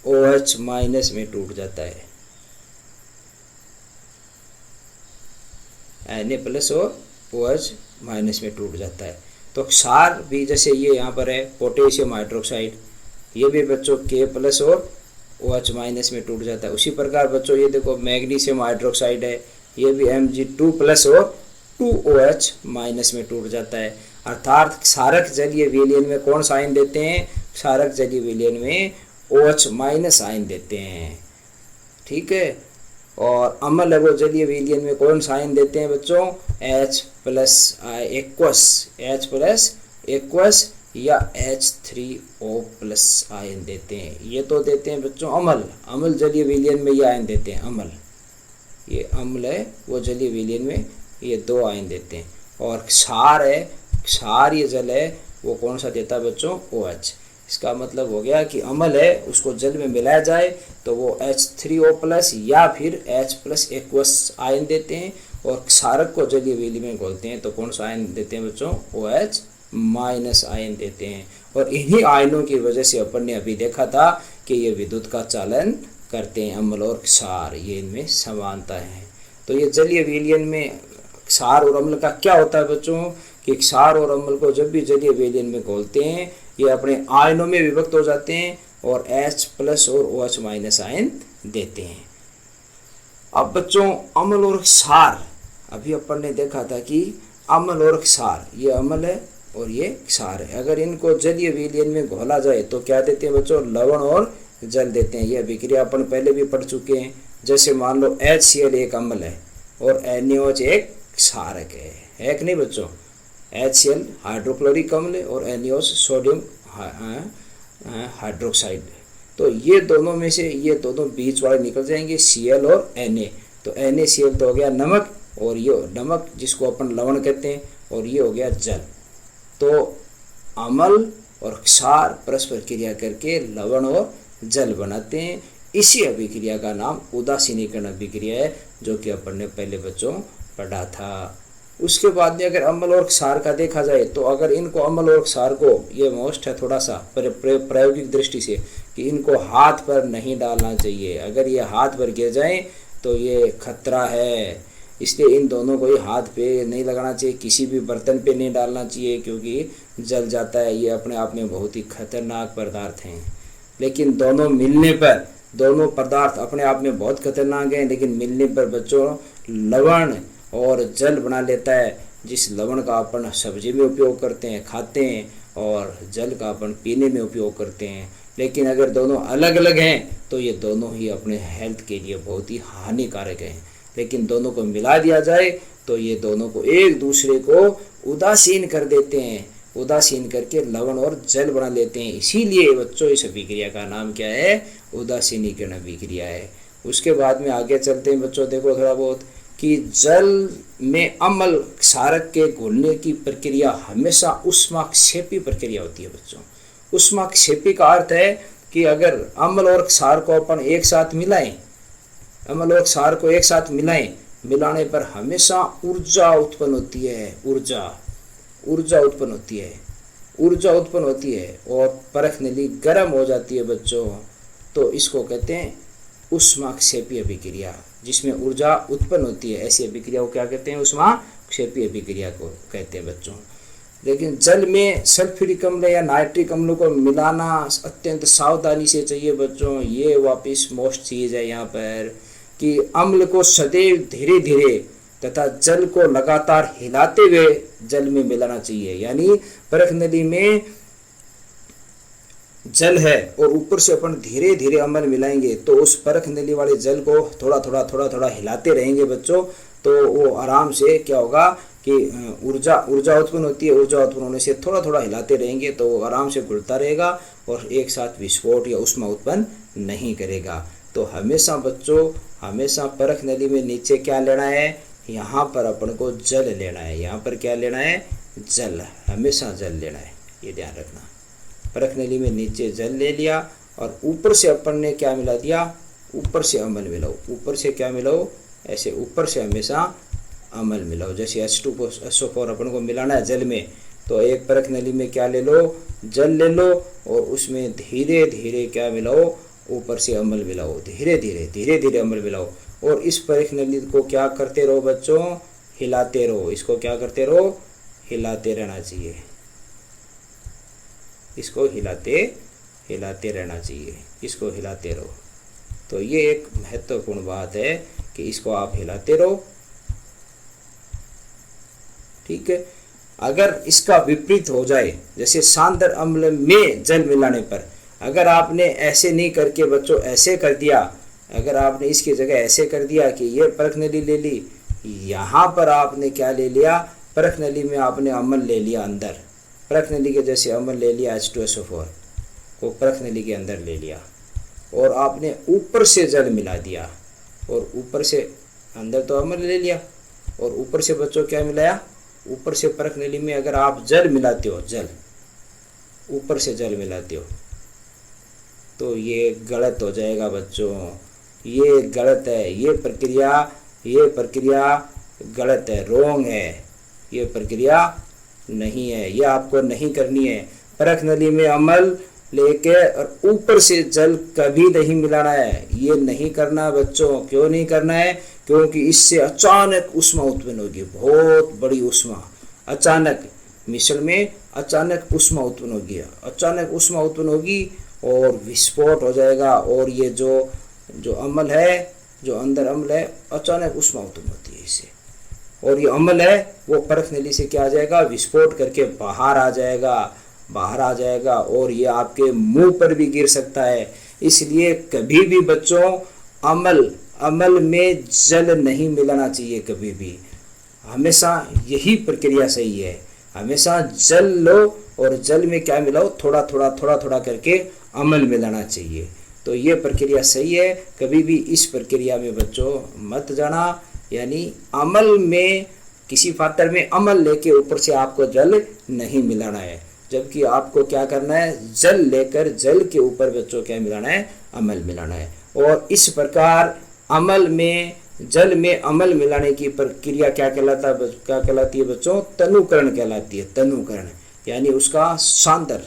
OH माइनस में टूट जाता है, Na प्लस और OH माइनस में टूट जाता है। तो क्षार भी जैसे ये यहाँ पर है पोटेशियम हाइड्रोक्साइड, ये भी बच्चों K प्लस और OH माइनस में टूट जाता है। उसी प्रकार बच्चों ये देखो मैग्नीशियम हाइड्रोक्साइड है, ये भी Mg2 प्लस और 2OH माइनस में टूट जाता है। अर्थात क्षारक जलीय विलयन में कौन सा आयन देते हैं, क्षारक जलीय विलयन में OH माइनस आयन देते हैं, ठीक है। और अम्ल वो जलीय विलयन में कौन सा आयन देते हैं बच्चों, H प्लस एक्वस या H3O प्लस आयन देते हैं। ये तो देते हैं बच्चों अम्ल जलीय विलयन में ये आयन देते हैं, ये अम्ल है वो जलीय विलयन में ये 2 आयन देते हैं। और क्षार है, क्षार ये जल है वो कौन सा देता है बच्चों, OH। इसका मतलब हो गया कि अम्ल है उसको जल में मिलाया जाए तो वो H3O प्लस या फिर H प्लस एक्वस आयन देते हैं, और क्षारक को जलीय विलयन में घोलते हैं तो कौन सा आयन देते हैं बच्चों, OH माइनस आयन देते हैं। और इन्हीं आयनों की वजह से अपन ने अभी देखा था कि ये विद्युत का चालन करते हैं, अम्ल और क्षार, ये इनमें समानता है। तो ये जलीय विलयन में क्षार और अम्ल का क्या होता है बच्चों, कि क्षार और अम्ल को जब भी जलीय विलयन में घोलते हैं ये अपने आयनों में विभक्त हो जाते हैं और H प्लस और OH माइनस आयन देते हैं। अब बच्चों अम्ल और क्षार, अभी अपन ने देखा था कि अम्ल और क्षार, ये अम्ल है और ये क्षार है, अगर इनको जलीय विलयन में घोला जाए तो क्या देते हैं बच्चों, लवण और जल देते हैं। यह अभिक्रिया अपन पहले भी पढ़ चुके हैं। जैसे मान लो HCl एक अम्ल है और NaOH एक क्षारक है कि नहीं बच्चों, HCl हाइड्रोक्लोरिक अम्ल है और NaOH सोडियम हाइड्रोक्साइड। तो ये दोनों में से ये दोनों बीच वाले निकल जाएंगे, Cl और Na। तो NaCl तो हो गया नमक, और ये नमक जिसको अपन लवण कहते हैं, और ये हो गया जल। तो अम्ल और क्षार परस्पर क्रिया करके लवण और जल बनाते हैं। इसी अभिक्रिया का नाम उदासीनीकरण अभिक्रिया है, जो कि अपन ने पहले बच्चों पढ़ा था। उसके बाद में अगर अम्ल और क्षार का देखा जाए तो अगर इनको अम्ल और क्षार को, ये मोस्ट है थोड़ा सा प्रायोगिक दृष्टि से, कि इनको हाथ पर नहीं डालना चाहिए। अगर ये हाथ पर गिर जाए तो ये खतरा है, इसलिए इन दोनों को ही हाथ पे नहीं लगाना चाहिए, किसी भी बर्तन पे नहीं डालना चाहिए, क्योंकि जल जाता है। ये अपने आप में बहुत ही खतरनाक पदार्थ हैं। लेकिन दोनों मिलने पर, दोनों पदार्थ अपने आप में बहुत खतरनाक हैं, लेकिन मिलने पर बच्चों लवण और जल बना लेता है, जिस लवण का अपन सब्जी में उपयोग करते हैं, खाते हैं, और जल का अपन पीने में उपयोग करते हैं। लेकिन अगर दोनों अलग अलग हैं तो ये दोनों ही अपने हेल्थ के लिए बहुत ही हानिकारक हैं। लेकिन दोनों को मिला दिया जाए तो ये दोनों को एक दूसरे को उदासीन कर देते हैं, उदासीन करके लवण और जल बना लेते हैं। इसीलिए बच्चों इस अभिक्रिया का नाम क्या है, उदासीनीकरण अभिक्रिया है। उसके बाद में आगे चलते हैं बच्चों, देखो थोड़ा बहुत कि जल में अम्ल क्षारक के घुलने की प्रक्रिया हमेशा ऊष्माक्षेपी प्रक्रिया होती है बच्चों। ऊष्माक्षेपी का अर्थ है कि अगर अम्ल और क्षार को अपन एक साथ मिलाएं, अम्ल और क्षार को एक साथ मिलाने पर हमेशा ऊर्जा उत्पन्न होती है, ऊर्जा उत्पन्न होती है और परख नली गर्म हो जाती है बच्चों। तो इसको कहते हैं ऊष्माक्षेपी अभिक्रिया, जिसमें ऊर्जा उत्पन्न होती है। ऐसी अभिक्रिया को क्या कहते हैं, ऊष्माक्षेपी अभिक्रिया को कहते हैं बच्चों। लेकिन जल में सल्फ्यूरिक अम्ल या नाइट्रिक अम्ल को मिलाना अत्यंत सावधानी से चाहिए बच्चों। ये वापस मोस्ट चीज़ है यहाँ पर कि अम्ल को सदैव धीरे धीरे तथा जल को लगातार हिलाते हुए जल में मिलाना चाहिए। यानी परख नली में जल है और ऊपर से अपन धीरे धीरे अम्ल मिलाएंगे तो उस परख नली वाले जल को थोड़ा थोड़ा हिलाते रहेंगे बच्चों, तो वो आराम से क्या होगा कि ऊर्जा उत्पन्न होती है। ऊर्जा उत्पन्न होने से थोड़ा थोड़ा हिलाते रहेंगे तो वो आराम से घुलता रहेगा और एक साथ विस्फोट या ऊष्मा उत्पन्न नहीं करेगा। तो हमेशा बच्चों, हमेशा परख नली में नीचे क्या लेना है, यहाँ पर अपन को जल लेना है। यहाँ पर क्या लेना है, जल, हमेशा जल लेना है, ये ध्यान रखना। परख नली में नीचे जल ले लिया और ऊपर से अपन ने क्या मिला दिया, ऊपर से अम्ल मिलाओ। ऊपर से क्या मिलाओ, ऐसे ऊपर से हमेशा अम्ल मिलाओ। जैसे H2SO4 अपन को मिलाना है जल में, तो एक परख नली में क्या ले लो, जल ले लो और उसमें धीरे धीरे क्या मिलाओ, ऊपर से अम्ल मिलाओ। धीरे धीरे अम्ल मिलाओ और इस परख नली को क्या करते रहो बच्चों, हिलाते रहो। इसको क्या करते रहो, हिलाते रहना चाहिए। इसको हिलाते रहना चाहिए, इसको हिलाते रहो। तो ये एक महत्वपूर्ण बात है कि इसको आप हिलाते रहो, ठीक है। अगर इसका विपरीत हो जाए, जैसे सांद्र अम्ल में जल मिलाने पर अगर आपने ऐसे नहीं करके बच्चों ऐसे कर दिया, अगर आपने इसकी जगह ऐसे कर दिया कि ये परख नली ले ली, यहाँ पर आपने क्या ले लिया, परख नली में आपने अम्ल ले लिया अंदर, परख नली के जैसे अम्ल ले लिया H2SO4 को परख नली के अंदर ले लिया और आपने ऊपर से जल मिला दिया और ऊपर से अंदर तो अम्ल ले लिया और ऊपर से बच्चों क्या मिलाया, ऊपर से परख नली में अगर आप जल मिलाते हो, जल ऊपर से जल मिलाते हो तो ये गलत हो जाएगा बच्चों, ये गलत है। ये प्रक्रिया गलत है, रोंग है, ये प्रक्रिया नहीं है, ये आपको नहीं करनी है। परख नली में अम्ल लेके और ऊपर से जल कभी नहीं मिलाना है, ये नहीं करना बच्चों। क्यों नहीं करना है, क्योंकि इससे अचानक ऊष्मा उत्पन्न होगी, बहुत बड़ी ऊष्मा। अचानक मिश्रण में अचानक ऊष्मा उत्पन्न होगी, अचानक ऊष्मा उत्पन्न होगी और विस्फोट हो जाएगा। और ये जो अम्ल है, जो अंदर अम्ल है, अचानक ऊष्मा उत्पन्न होती है इससे, और ये अम्ल है वो परख नली से क्या आ जाएगा, विस्फोट करके बाहर आ जाएगा और ये आपके मुंह पर भी गिर सकता है। इसलिए कभी भी बच्चों अम्ल में जल नहीं मिलाना चाहिए कभी भी। हमेशा यही प्रक्रिया सही है, हमेशा जल लो और जल में क्या मिलाओ, थोड़ा थोड़ा करके अम्ल मिलाना चाहिए। तो ये प्रक्रिया सही है, कभी भी इस प्रक्रिया में बच्चों मत जाना। यानी अम्ल में, किसी पात्र में अम्ल लेके ऊपर से आपको जल नहीं मिलाना है, जबकि आपको क्या करना है, जल लेकर जल के ऊपर बच्चों क्या मिलाना है, अम्ल मिलाना है। और इस प्रकार जल में अम्ल मिलाने की प्रक्रिया क्या कहलाती है बच्चों, तनुकरण कहलाती है। तनुकरण यानी उसका सांद्र,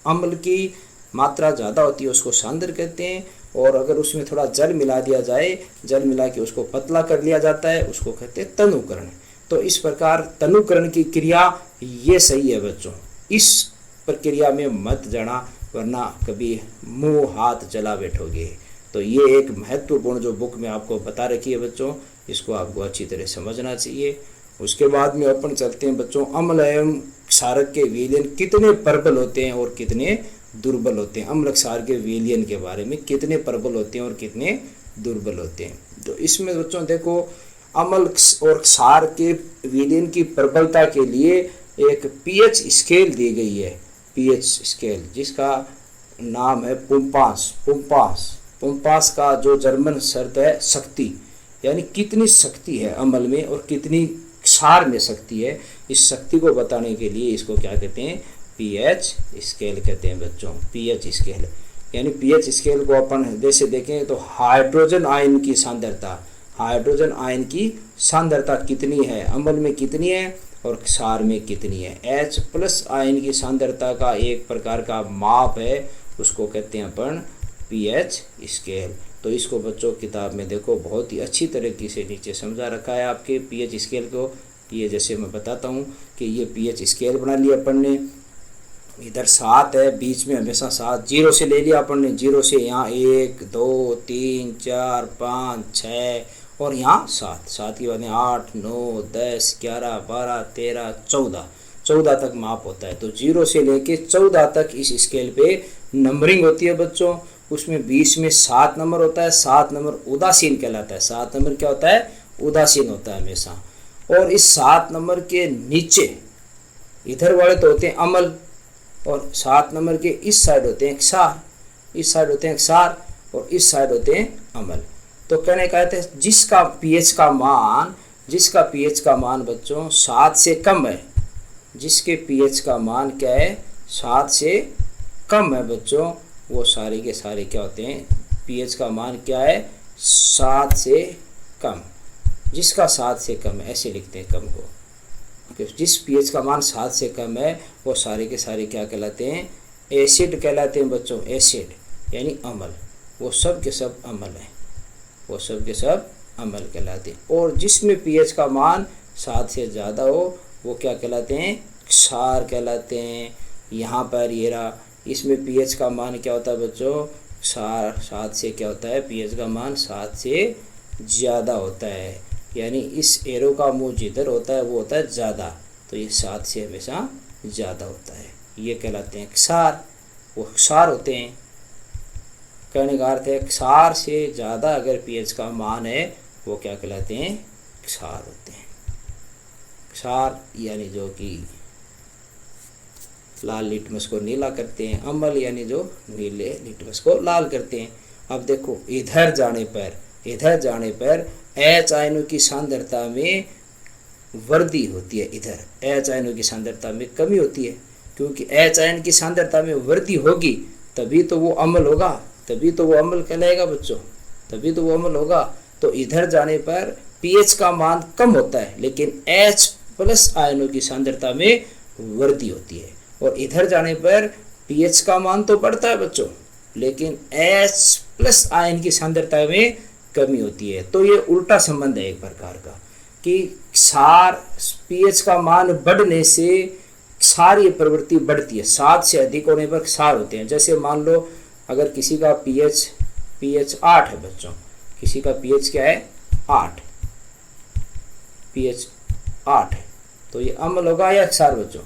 अम्ल की मात्रा ज़्यादा होती है उसको सांद्र कहते हैं, और अगर उसमें थोड़ा जल मिला दिया जाए, जल मिला के उसको पतला कर लिया जाता है, उसको कहते हैं तनुकरण। तो इस प्रकार तनुकरण की क्रिया ये सही है बच्चों, इस प्रक्रिया में मत जाना वरना कभी मुंह हाथ जला बैठोगे। तो ये एक महत्वपूर्ण जो बुक में आपको बता रखी है बच्चों, इसको आपको अच्छी तरह समझना चाहिए। उसके बाद में अपन चलते हैं बच्चों, अम्ल एवं क्षारक के विलयन कितने प्रबल होते हैं और कितने दुर्बल होते हैं। अम्ल क्षार के विलयन के बारे में कितने प्रबल होते हैं और कितने दुर्बल होते हैं। तो इसमें बच्चों देखो, अम्ल और क्षार के विलयन की प्रबलता के लिए एक पीएच स्केल दी गई है, पीएच स्केल, जिसका नाम है पुम्पास। पुम्पास का जो जर्मन शब्द है शक्ति, यानी कितनी शक्ति है अम्ल में और कितनी क्षार में शक्ति है, इस शक्ति को बताने के लिए इसको क्या कहते हैं, पीएच स्केल कहते हैं बच्चों, पीएच स्केल। यानी पीएच स्केल को अपन जैसे देखें तो हाइड्रोजन आयन की सांद्रता, हाइड्रोजन आयन की सांद्रता कितनी है, अम्ल में कितनी है और क्षार में कितनी है। H+ आयन की सांद्रता का एक प्रकार का माप है, उसको कहते हैं अपन पीएच स्केल। तो इसको बच्चों किताब में देखो बहुत ही अच्छी तरीके से नीचे समझा रखा है आपके पीएच स्केल को। ये जैसे मैं बताता हूँ कि ये पीएच स्केल बना लिया अपन ने, इधर 7 है, बीच में हमेशा 7, 0 से ले लिया अपन ने, 0 से यहाँ 1 2 3 4 5 6 और यहाँ 7 की बात 8 9 10 11 12 13 14 तक माप होता है। तो 0 से लेके 14 तक इस स्केल पे नंबरिंग होती है बच्चों। उसमें 20 में 7 नंबर होता है, 7 नंबर उदासीन कहलाता है। 7 नंबर क्या होता है, उदासीन होता है हमेशा। और इस 7 नंबर के नीचे इधर वाले तो होते हैं अम्ल, और 7 नंबर के इस साइड होते हैं क्षार, इस साइड होते हैं क्षार और इस साइड होते हैं अम्ल। तो कहने का है जिसका पीएच का मान बच्चों 7 से कम है, जिसके पीएच का मान क्या है 7 से कम है बच्चों, वो सारे के सारे क्या होते हैं, पीएच का मान क्या है 7 से कम, जिसका 7 से कम है, ऐसे लिखते हैं कम को। जिस पीएच का मान 7 से कम है वो सारे के सारे क्या कहलाते हैं, एसिड कहलाते हैं बच्चों, एसिड यानी अम्ल। वो सब के सब अम्ल हैं, वो सब के सब अम्ल कहलाते हैं। और जिसमें पीएच का मान 7 से ज़्यादा हो वो क्या कहलाते हैं, क्षार कहलाते हैं। यहाँ पर ये रहा, इसमें पीएच का मान क्या होता है बच्चों, क्षार। 7 से क्या होता है, पीएच का मान 7 से ज़्यादा होता है, यानी इस एरो का मुंह जिधर होता है वो होता है ज़्यादा, तो ये 7 से हमेशा ज़्यादा होता है, ये कहलाते हैं क्षार। वो क्षार होते हैं, कहने का अर्थ है क्षार से ज़्यादा अगर पीएच का मान है वो क्या कहलाते हैं, क्षार होते हैं। क्षार यानी जो कि लाल लिटमस को नीला करते हैं, अम्ल यानी जो नीले लिटमस को लाल करते हैं। अब देखो इधर जाने पर H आयनों की सांद्रता में वृद्धि होती है, इधर H आयनों की सांद्रता में कमी होती है, क्योंकि H आयन की सांद्रता में वृद्धि होगी तभी तो वो अम्ल होगा, तभी तो वो अम्ल कहलाएगा बच्चों, तभी तो वो अम्ल होगा। तो इधर जाने पर पीएच का मान कम होता है लेकिन H+ आयनों की सांद्रता में वृद्धि होती है, और इधर जाने पर पीएच का मान तो बढ़ता है बच्चों लेकिन H+ आयन की सांद्रता में कमी होती है। तो ये उल्टा संबंध है एक प्रकार का, कि क्षार पीएच का मान बढ़ने से क्षारीय प्रवृत्ति बढ़ती है, 7 से अधिक होने पर क्षार होते हैं। जैसे मान लो अगर किसी का पीएच 8 है बच्चों, किसी का पीएच क्या है 8, पीएच 8 है तो ये अम्ल होगा या क्षार बच्चों,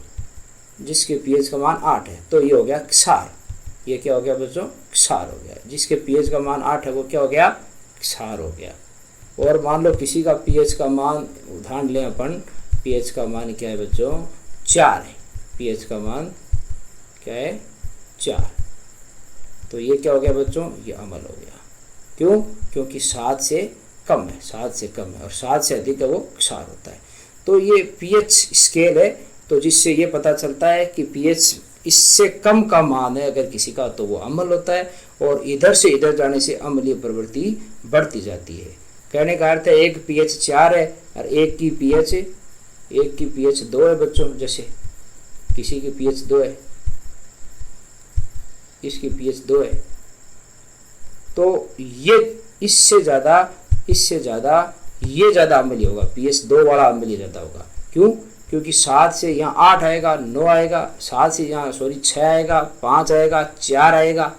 जिसके पीएच का मान 8 है तो ये हो गया क्षार। ये क्या हो गया बच्चों, क्षार हो गया। जिसके पीएच का मान 8 है वो क्या हो गया, क्षार हो गया। और मान लो किसी का पीएच का मान, उदाहरण लें अपन, पीएच का मान क्या है बच्चों 4 है, पीएच का मान क्या है 4, तो ये क्या हो गया बच्चों, ये अम्ल हो गया। क्यों, क्योंकि 7 से कम है, 7 से कम है, और 7 से अधिक है वो क्षार होता है। तो ये पीएच स्केल है, तो जिससे ये पता चलता है कि पीएच इससे कम का मान है अगर किसी का तो वो अम्ल होता है, और इधर से इधर जाने से अम्लीय प्रवृत्ति बढ़ती जाती है। कहने का अर्थ है एक पीएच 4 है और एक की पीएच 2 है बच्चों। जैसे किसी की पीएच 2 है, इसकी पीएच 2 है, तो ये इससे ज़्यादा ये ज़्यादा अम्लीय होगा, पीएच 2 वाला अम्लीय ज़्यादा होगा। क्यों, क्योंकि 7 से यहाँ 8 आएगा, 9 आएगा, 7 से यहाँ 6 आएगा, 5 आएगा, 4 आएगा,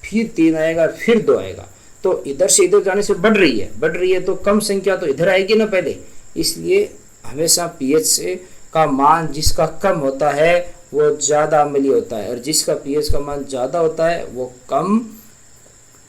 फिर 3 आएगा, फिर 2 आएगा। तो इधर से इधर जाने से बढ़ रही है तो कम संख्या तो इधर आएगी ना पहले, इसलिए हमेशा पीएच का मान जिसका कम होता है वो ज़्यादा अम्लीय होता है, और जिसका पीएच का मान ज़्यादा होता है वो कम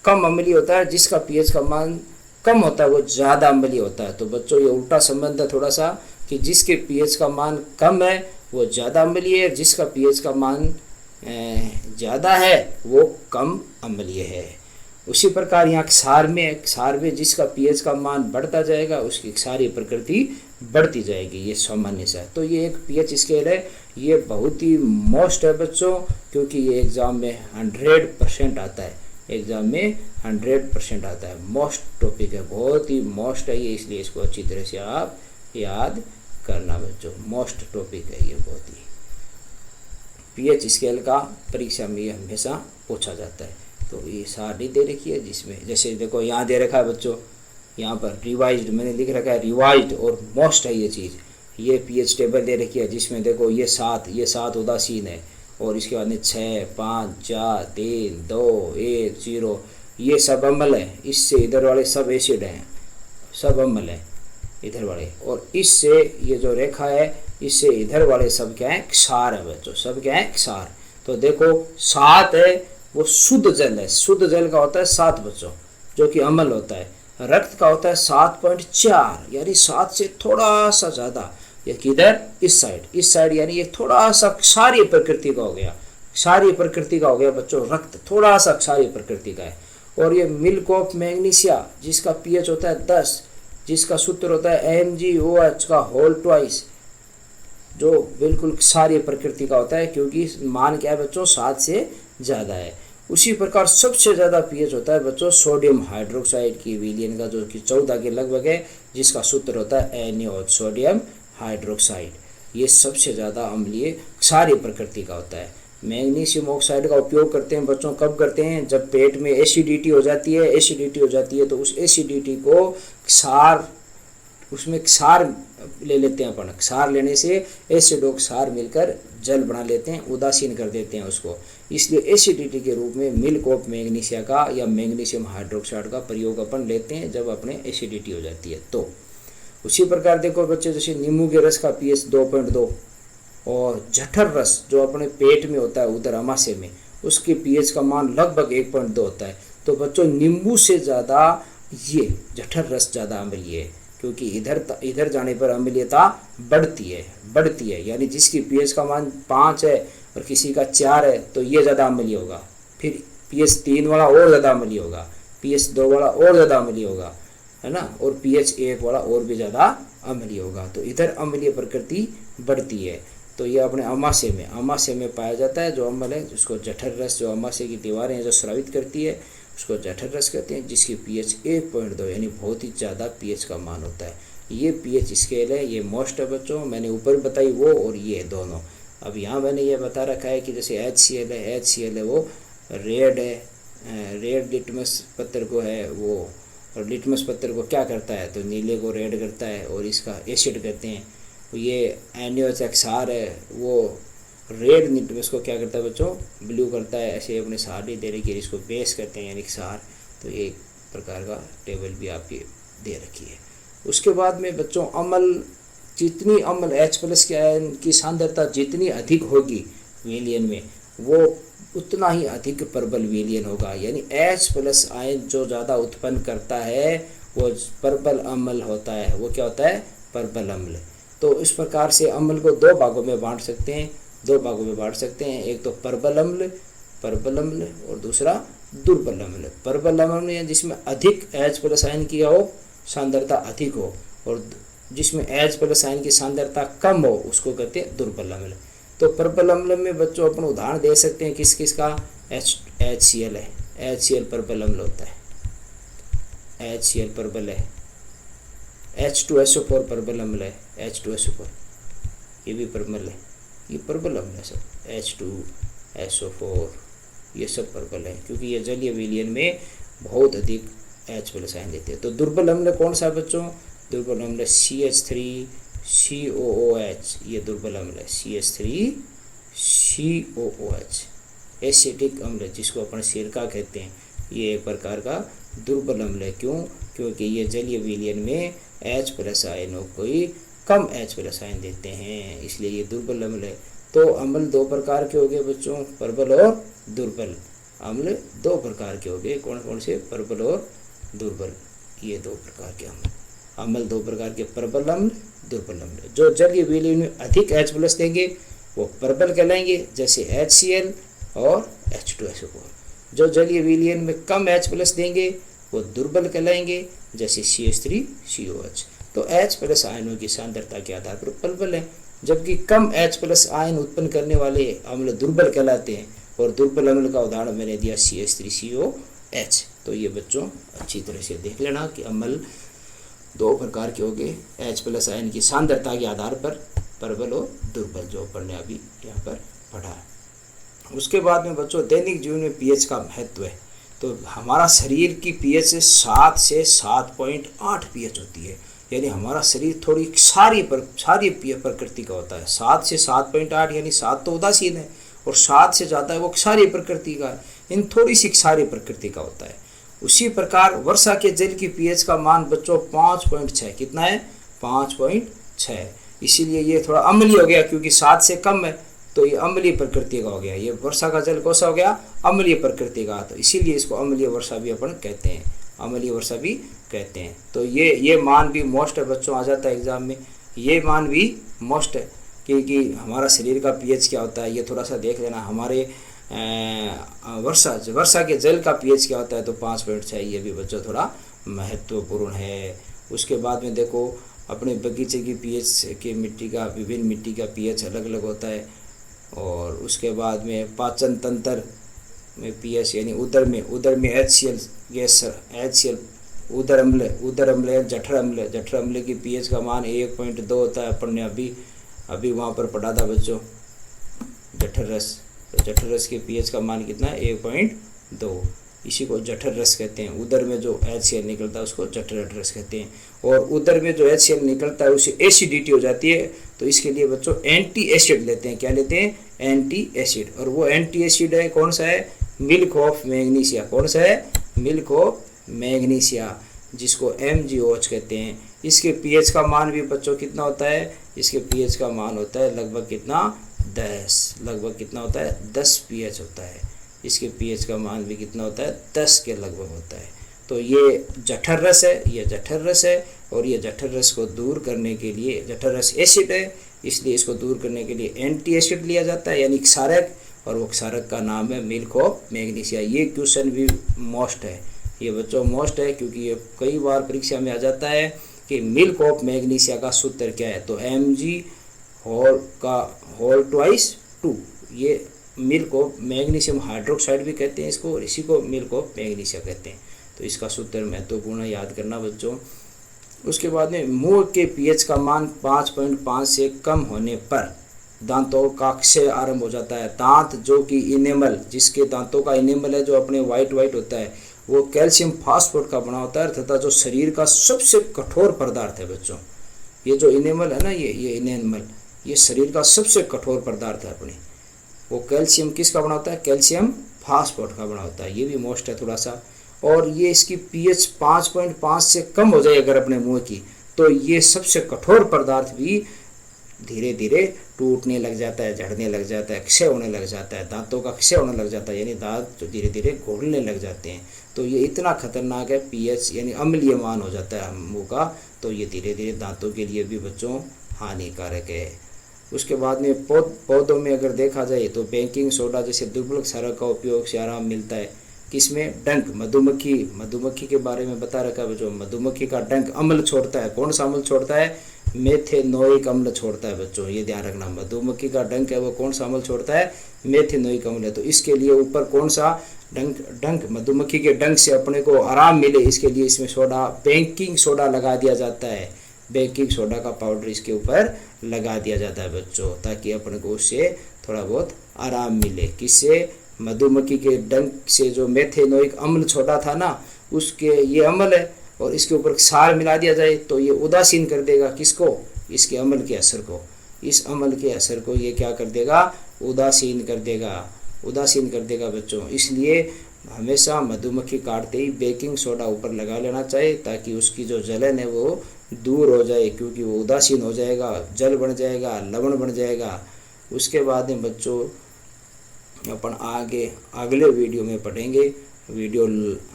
अम्लीय होता है, जिसका पीएच का मान कम होता है वो ज़्यादा अम्लीय होता है। तो बच्चों ये उल्टा संबंध है थोड़ा सा, कि जिसके पीएच का मान कम है वो ज़्यादा अम्लीय है, जिसका पीएच का मान ज़्यादा है वो कम अम्लीय है। उसी प्रकार यहाँ क्षार में जिसका पीएच का मान बढ़ता जाएगा उसकी क्षारीय प्रकृति बढ़ती जाएगी, ये सामान्य सा। तो ये एक पीएच स्केल है, ये बहुत ही मोस्ट है बच्चों, क्योंकि ये एग्ज़ाम में 100% आता है, एग्ज़ाम में 100% आता है। मोस्ट टॉपिक है, बहुत ही मोस्ट है ये, इसलिए इसको अच्छी तरह से आप याद करना बच्चों। मोस्ट टॉपिक है ये, बहुत ही पीएच स्केल का परीक्षा में ये हमेशा पूछा जाता है। तो ये सारी दे रखी है, जिसमें जैसे देखो यहाँ दे रखा है बच्चों, यहाँ पर रिवाइज्ड मैंने लिख रखा है, रिवाइज्ड और मोस्ट है ये चीज़। ये पीएच टेबल दे रखी है, जिसमें देखो ये 7 उदासीन है, और इसके बाद में 6, 5, 4, 3, 2, 1, 0 ये सब अम्ल है। इससे इधर वाले सब एसिड हैं, सब अम्ल है इधर वाले, और इससे ये जो रेखा है इससे इधर वाले सब क्या है, क्षार है बच्चों, सब क्या है, क्षार। तो देखो 7 है वो शुद्ध जल है, शुद्ध जल का होता है 7 बच्चों, जो कि अम्ल होता है। रक्त का होता है 7.4, यानी 7 से थोड़ा सा ज़्यादा। ये किधर, इस साइड, यानी ये थोड़ा सा क्षारीय प्रकृति का हो गया, क्षारीय प्रकृति का हो गया बच्चों, रक्त थोड़ा सा क्षारीय प्रकृति का है। और ये मिल्क ऑफ मैग्नीशिया जिसका पीएच होता है 10, जिसका सूत्र होता है MgOH का होल ट्वाइस, जो बिल्कुल क्षारीय प्रकृति का होता है, क्योंकि मान क्या है बच्चों, 7 से ज़्यादा है। उसी प्रकार सबसे ज़्यादा पीएच होता है बच्चों सोडियम हाइड्रोक्साइड की विलयन का, जो कि 14 के लगभग है, जिसका सूत्र होता है NaOH, सोडियम हाइड्रोक्साइड। ये सबसे ज़्यादा अम्लीय क्षारीय प्रकृति का होता है। मैग्नीशियम ऑक्साइड का उपयोग करते हैं बच्चों, कब करते हैं, जब पेट में एसिडिटी हो जाती है, तो उस एसिडिटी को क्षार, उसमें क्षार ले लेते हैं अपन। क्षार लेने से एसिड और क्षार मिलकर जल बना लेते हैं, उदासीन कर देते हैं उसको। इसलिए एसिडिटी के रूप में मिल्क ऑफ मैग्नीशिया का या मैग्नीशियम हाइड्रोक्साइड का प्रयोग अपन लेते हैं जब अपने एसिडिटी हो जाती है। तो उसी प्रकार देखो बच्चे, जैसे नींबू के रस का पीएच 2.2, और जठर रस जो अपने पेट में होता है उधर अमाशय में, उसके पीएच का मान लगभग 1.2 होता है। तो बच्चों नींबू से ज़्यादा ये जठर रस ज़्यादा अम्लीय है, क्योंकि इधर जाने पर अम्लीयता बढ़ती है। यानी जिसकी पीएच का मान 5 है और किसी का 4 है तो ये ज़्यादा अम्लीय होगा। फिर पीएच 3 वाला और ज़्यादा अम्लीय होगा, पीएच 2 वाला और ज़्यादा अम्लीय होगा, है ना, और पीएच 1 वाला और भी ज़्यादा अम्लीय होगा। तो इधर अम्लीय प्रकृति बढ़ती है। तो ये अपने अमाशय में पाया जाता है जो अम्ल है, जिसको जठर रस, जो अमाशय की दीवारें हैं जो स्रावित करती है उसको जठर रस कहते हैं, जिसकी पीएच 1.2 यानी बहुत ही ज़्यादा पीएच का मान होता है। ये पीएच स्केल है, ये मोस्ट है बच्चों, मैंने ऊपर बताई वो और ये दोनों। अब यहाँ मैंने ये बता रखा है कि जैसे HCl है वो रेड है, रेड लिटमस पत्थर को है वो, और लिटमस पत्थर को क्या करता है, तो नीले को रेड करता है और इसका एसिड कहते हैं। ये NaOH क्षार है वो रेड लिटमस को क्या करता है बच्चों, ब्लू करता है। ऐसे अपने सारी दे रखी है, इसको बेस करते हैं यानी क्षार। तो ये एक प्रकार का टेबल भी आपकी दे रखी है। उसके बाद में बच्चों अम्ल, जितनी अम्ल H+ के आयन की सांद्रता जितनी अधिक होगी विलयन में, वो उतना ही अधिक प्रबल विलयन होगा। यानी H+ आयन जो ज़्यादा उत्पन्न करता है वो प्रबल अम्ल होता है। वो क्या होता है, प्रबल अम्ल। तो इस प्रकार से अम्ल को 2 भागों में बांट सकते हैं, एक तो प्रबल अम्ल और दूसरा दुर्बल अम्ल। प्रबल अम्ल जिसमें अधिक H+ आयन की हो, सांद्रता अधिक हो, और जिसमें H+ आयन की सांद्रता कम हो उसको कहते हैं दुर्बल अम्ल। तो प्रबल अम्ल में बच्चों अपन उदाहरण दे सकते हैं किस किस का, HCl है, HCl प्रबल अम्ल होता है, HCl प्रबल है। H2SO4 प्रबल अम्ल है, H2SO4 ये भी प्रबल है, ये प्रबल अम्ल है सब। H2SO4 ये सब प्रबल है, क्योंकि ये जलीय विलयन में बहुत अधिक H+ आयन देते हैं। तो दुर्बल अम्ल कौन सा है बच्चों, दुर्बल अम्ल CH3COOH, ये दुर्बल अम्ल है, CH3COOH। एसिटिक अम्ल जिसको अपन सिरका कहते हैं, ये एक प्रकार का दुर्बल अम्ल है। क्यों, क्योंकि ये जलीय विलयन में H+ आयनों को ही कम H+ आयन देते हैं, इसलिए ये दुर्बल अम्ल है। तो अम्ल 2 प्रकार के हो गए बच्चों, प्रबल और दुर्बल। अम्ल 2 प्रकार के हो गए, कौन कौन से, प्रबल और दुर्बल, ये 2 प्रकार के अम्ल। 2 प्रकार के प्रबल अम्ल, दुर्बल अम्ल। जो जलीय विलयन में अधिक H+ देंगे वो प्रबल कहलाएंगे, जैसे HCl और H2SO4। जो जलीय विलयन में कम H+ देंगे वो दुर्बल कहलाएंगे, जैसे CH3COH। तो H+ आयनों की सांद्रता के आधार पर प्रबल है, जबकि कम H+ आयन उत्पन्न करने वाले अम्ल दुर्बल कहलाते हैं। और दुर्बल अम्ल का उदाहरण मैंने दिया CH3COH। तो ये बच्चों अच्छी तरह से देख लेना कि अम्ल दो प्रकार के हो गए, H+ आयन की सांद्रता के आधार पर प्रबल और दुर्बल, जो अपन ने अभी यहाँ पर पढ़ा है। उसके बाद में बच्चों दैनिक जीवन में पीएच का महत्व है। तो हमारा शरीर की पीएच 7 से 7.8 पीएच होती है, यानी हमारा शरीर थोड़ी सारी प्रकृति का होता है। 7 से 7.8 यानी 7 तो उदासीन है और 7 से ज़्यादा है वो क्षारीय प्रकृति का है, इन थोड़ी सी क्षारीय प्रकृति का होता है। उसी प्रकार वर्षा के जल की पीएच का मान बच्चों 5.6, कितना है 5.6। इसीलिए ये थोड़ा अम्लीय हो गया, क्योंकि 7 से कम है तो ये अम्लीय प्रकृति का हो गया। ये वर्षा का जल कौन सा हो गया, अम्लीय प्रकृति का, तो इसीलिए इसको अम्लीय वर्षा भी अपन कहते हैं, अम्लीय वर्षा भी कहते हैं। तो ये मान भी मोस्ट है बच्चों, आ जाता है एग्जाम में, ये मान भी मोस्ट है क्योंकि हमारा शरीर का पीएच क्या होता है ये थोड़ा सा देख लेना। हमारे वर्षा के जल का पीएच क्या होता है, तो 5.6, ये भी बच्चों थोड़ा महत्वपूर्ण है। उसके बाद में देखो अपने बगीचे की पीएच के मिट्टी का, विभिन्न मिट्टी का पीएच अलग अलग होता है। और उसके बाद में पाचन तंत्र में पीएच, यानी उदर में HCl गैस, HCl उदर अम्ल या जठर अम्ल की पीएच का मान 1.2 होता है। अपन ने अभी वहाँ पर पढ़ा था बच्चों जठर रस, तो जठर रस के पीएच का मान कितना है 1.2, इसी को जठर रस कहते हैं। उदर में जो HCl निकलता है उसको जठर रस कहते हैं। और उदर में जो HCl निकलता है उससे एसिडिटी हो जाती है, तो इसके लिए बच्चों एंटी एसिड लेते हैं। क्या लेते हैं, एंटी एसिड। और वो एंटी एसिड है कौन सा है, मिल्क ऑफ मैग्नीशिया। कौन सा है, मिल्क ऑफ मैग्नीशिया, जिसको MgOH कहते हैं। इसके पीएच का मान भी बच्चों कितना होता है, इसके पीएच का मान होता है लगभग कितना 10, लगभग कितना होता है 10 पीएच होता है। इसके पीएच का मान भी कितना होता है 10 के लगभग होता है। तो ये जठर रस है, ये जठर रस है। और ये जठर रस को दूर करने के लिए, जठर रस एसिड है इसलिए इसको दूर करने के लिए एंटी एसिड लिया जाता है, यानी क्षारक, और वो क्षारक का नाम है मिल्क ऑफ मैग्नीशिया। ये क्वेश्चन भी मोस्ट है, ये बच्चों मोस्ट है, क्योंकि ये कई बार परीक्षा में आ जाता है कि मिल्क ऑफ मैग्नीशिया का सूत्र क्या है, तो Mg होल ट्वाइस 2। ये मिल्क ऑफ मैग्नीशियम हाइड्रोक्साइड भी कहते हैं इसको, और इसी को मिल्क ऑफ मैग्नीशिया कहते हैं। तो इसका सूत्र महत्वपूर्ण याद करना बच्चों। उसके बाद में मुंह के पीएच का मान 5.5 से कम होने पर दांतों का क्षय आरंभ हो जाता है। दांत जो कि इनेमल, जिसके दांतों का इनेमल है जो अपने वाइट होता है, वो कैल्शियम फास्फेट का बना होता है तथा जो शरीर का सबसे कठोर पदार्थ है बच्चों। ये जो इनेमल है ना, ये इनेमल, ये शरीर का सबसे कठोर पदार्थ है अपने, वो कैल्शियम किसका बना होता है, कैल्शियम फास्फेट का बना होता है। ये भी मोस्ट है थोड़ा सा। और ये इसकी पीएच 5.5 से कम हो जाए अगर अपने मुंह की, तो ये सबसे कठोर पदार्थ भी धीरे धीरे टूटने लग जाता है, झड़ने लग जाता है, क्षय होने लग जाता है, दांतों का क्षय होने लग जाता है, यानी दांत जो धीरे धीरे घोलने लग जाते हैं। तो ये इतना खतरनाक है पीएच, यानी अम्लीय मान हो जाता है मुंह का, तो ये धीरे धीरे दांतों के लिए भी बच्चों हानिकारक है। उसके बाद में पौधों में अगर देखा जाए तो बेकिंग सोडा जैसे दुर्बल क्षारक का उपयोग से आराम मिलता है। किसमें, डंक, मधुमक्खी के बारे में बता रखा है बच्चों। मधुमक्खी का डंक अम्ल छोड़ता है, कौन सा अम्ल छोड़ता है, मेथेनोइक अम्ल छोड़ता है बच्चों, ये ध्यान रखना। मधुमक्खी का डंक है वो कौन सा अम्ल छोड़ता है, मेथेनोइक अम्ल है। तो इसके लिए ऊपर कौन सा डंक, मधुमक्खी के डंक से अपने को आराम मिले, इसके लिए इसमें सोडा, बेकिंग सोडा लगा दिया जाता है। बेकिंग सोडा का पाउडर इसके ऊपर लगा दिया जाता है बच्चों, ताकि अपने को उससे थोड़ा बहुत आराम मिले। किससे, मधुमक्खी के डंक से जो मेथेनोइक अम्ल छोड़ा था ना, उसके ये अम्ल है, और इसके ऊपर क्षार मिला दिया जाए तो ये उदासीन कर देगा किसको, इसके अम्ल के असर को। इस अम्ल के असर को ये क्या कर देगा, उदासीन कर देगा बच्चों। इसलिए हमेशा मधुमक्खी काटते ही बेकिंग सोडा ऊपर लगा लेना चाहिए, ताकि उसकी जो जलन है वो दूर हो जाए, क्योंकि वो उदासीन हो जाएगा, जल बन जाएगा, लवण बन जाएगा। उसके बाद में बच्चों अपन अगले वीडियो में पढ़ेंगे वीडियो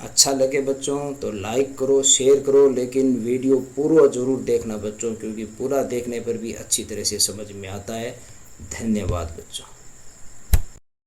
अच्छा लगे बच्चों तो लाइक करो, शेयर करो, लेकिन वीडियो पूरा ज़रूर देखना बच्चों, क्योंकि पूरा देखने पर भी अच्छी तरह से समझ में आता है। धन्यवाद बच्चों।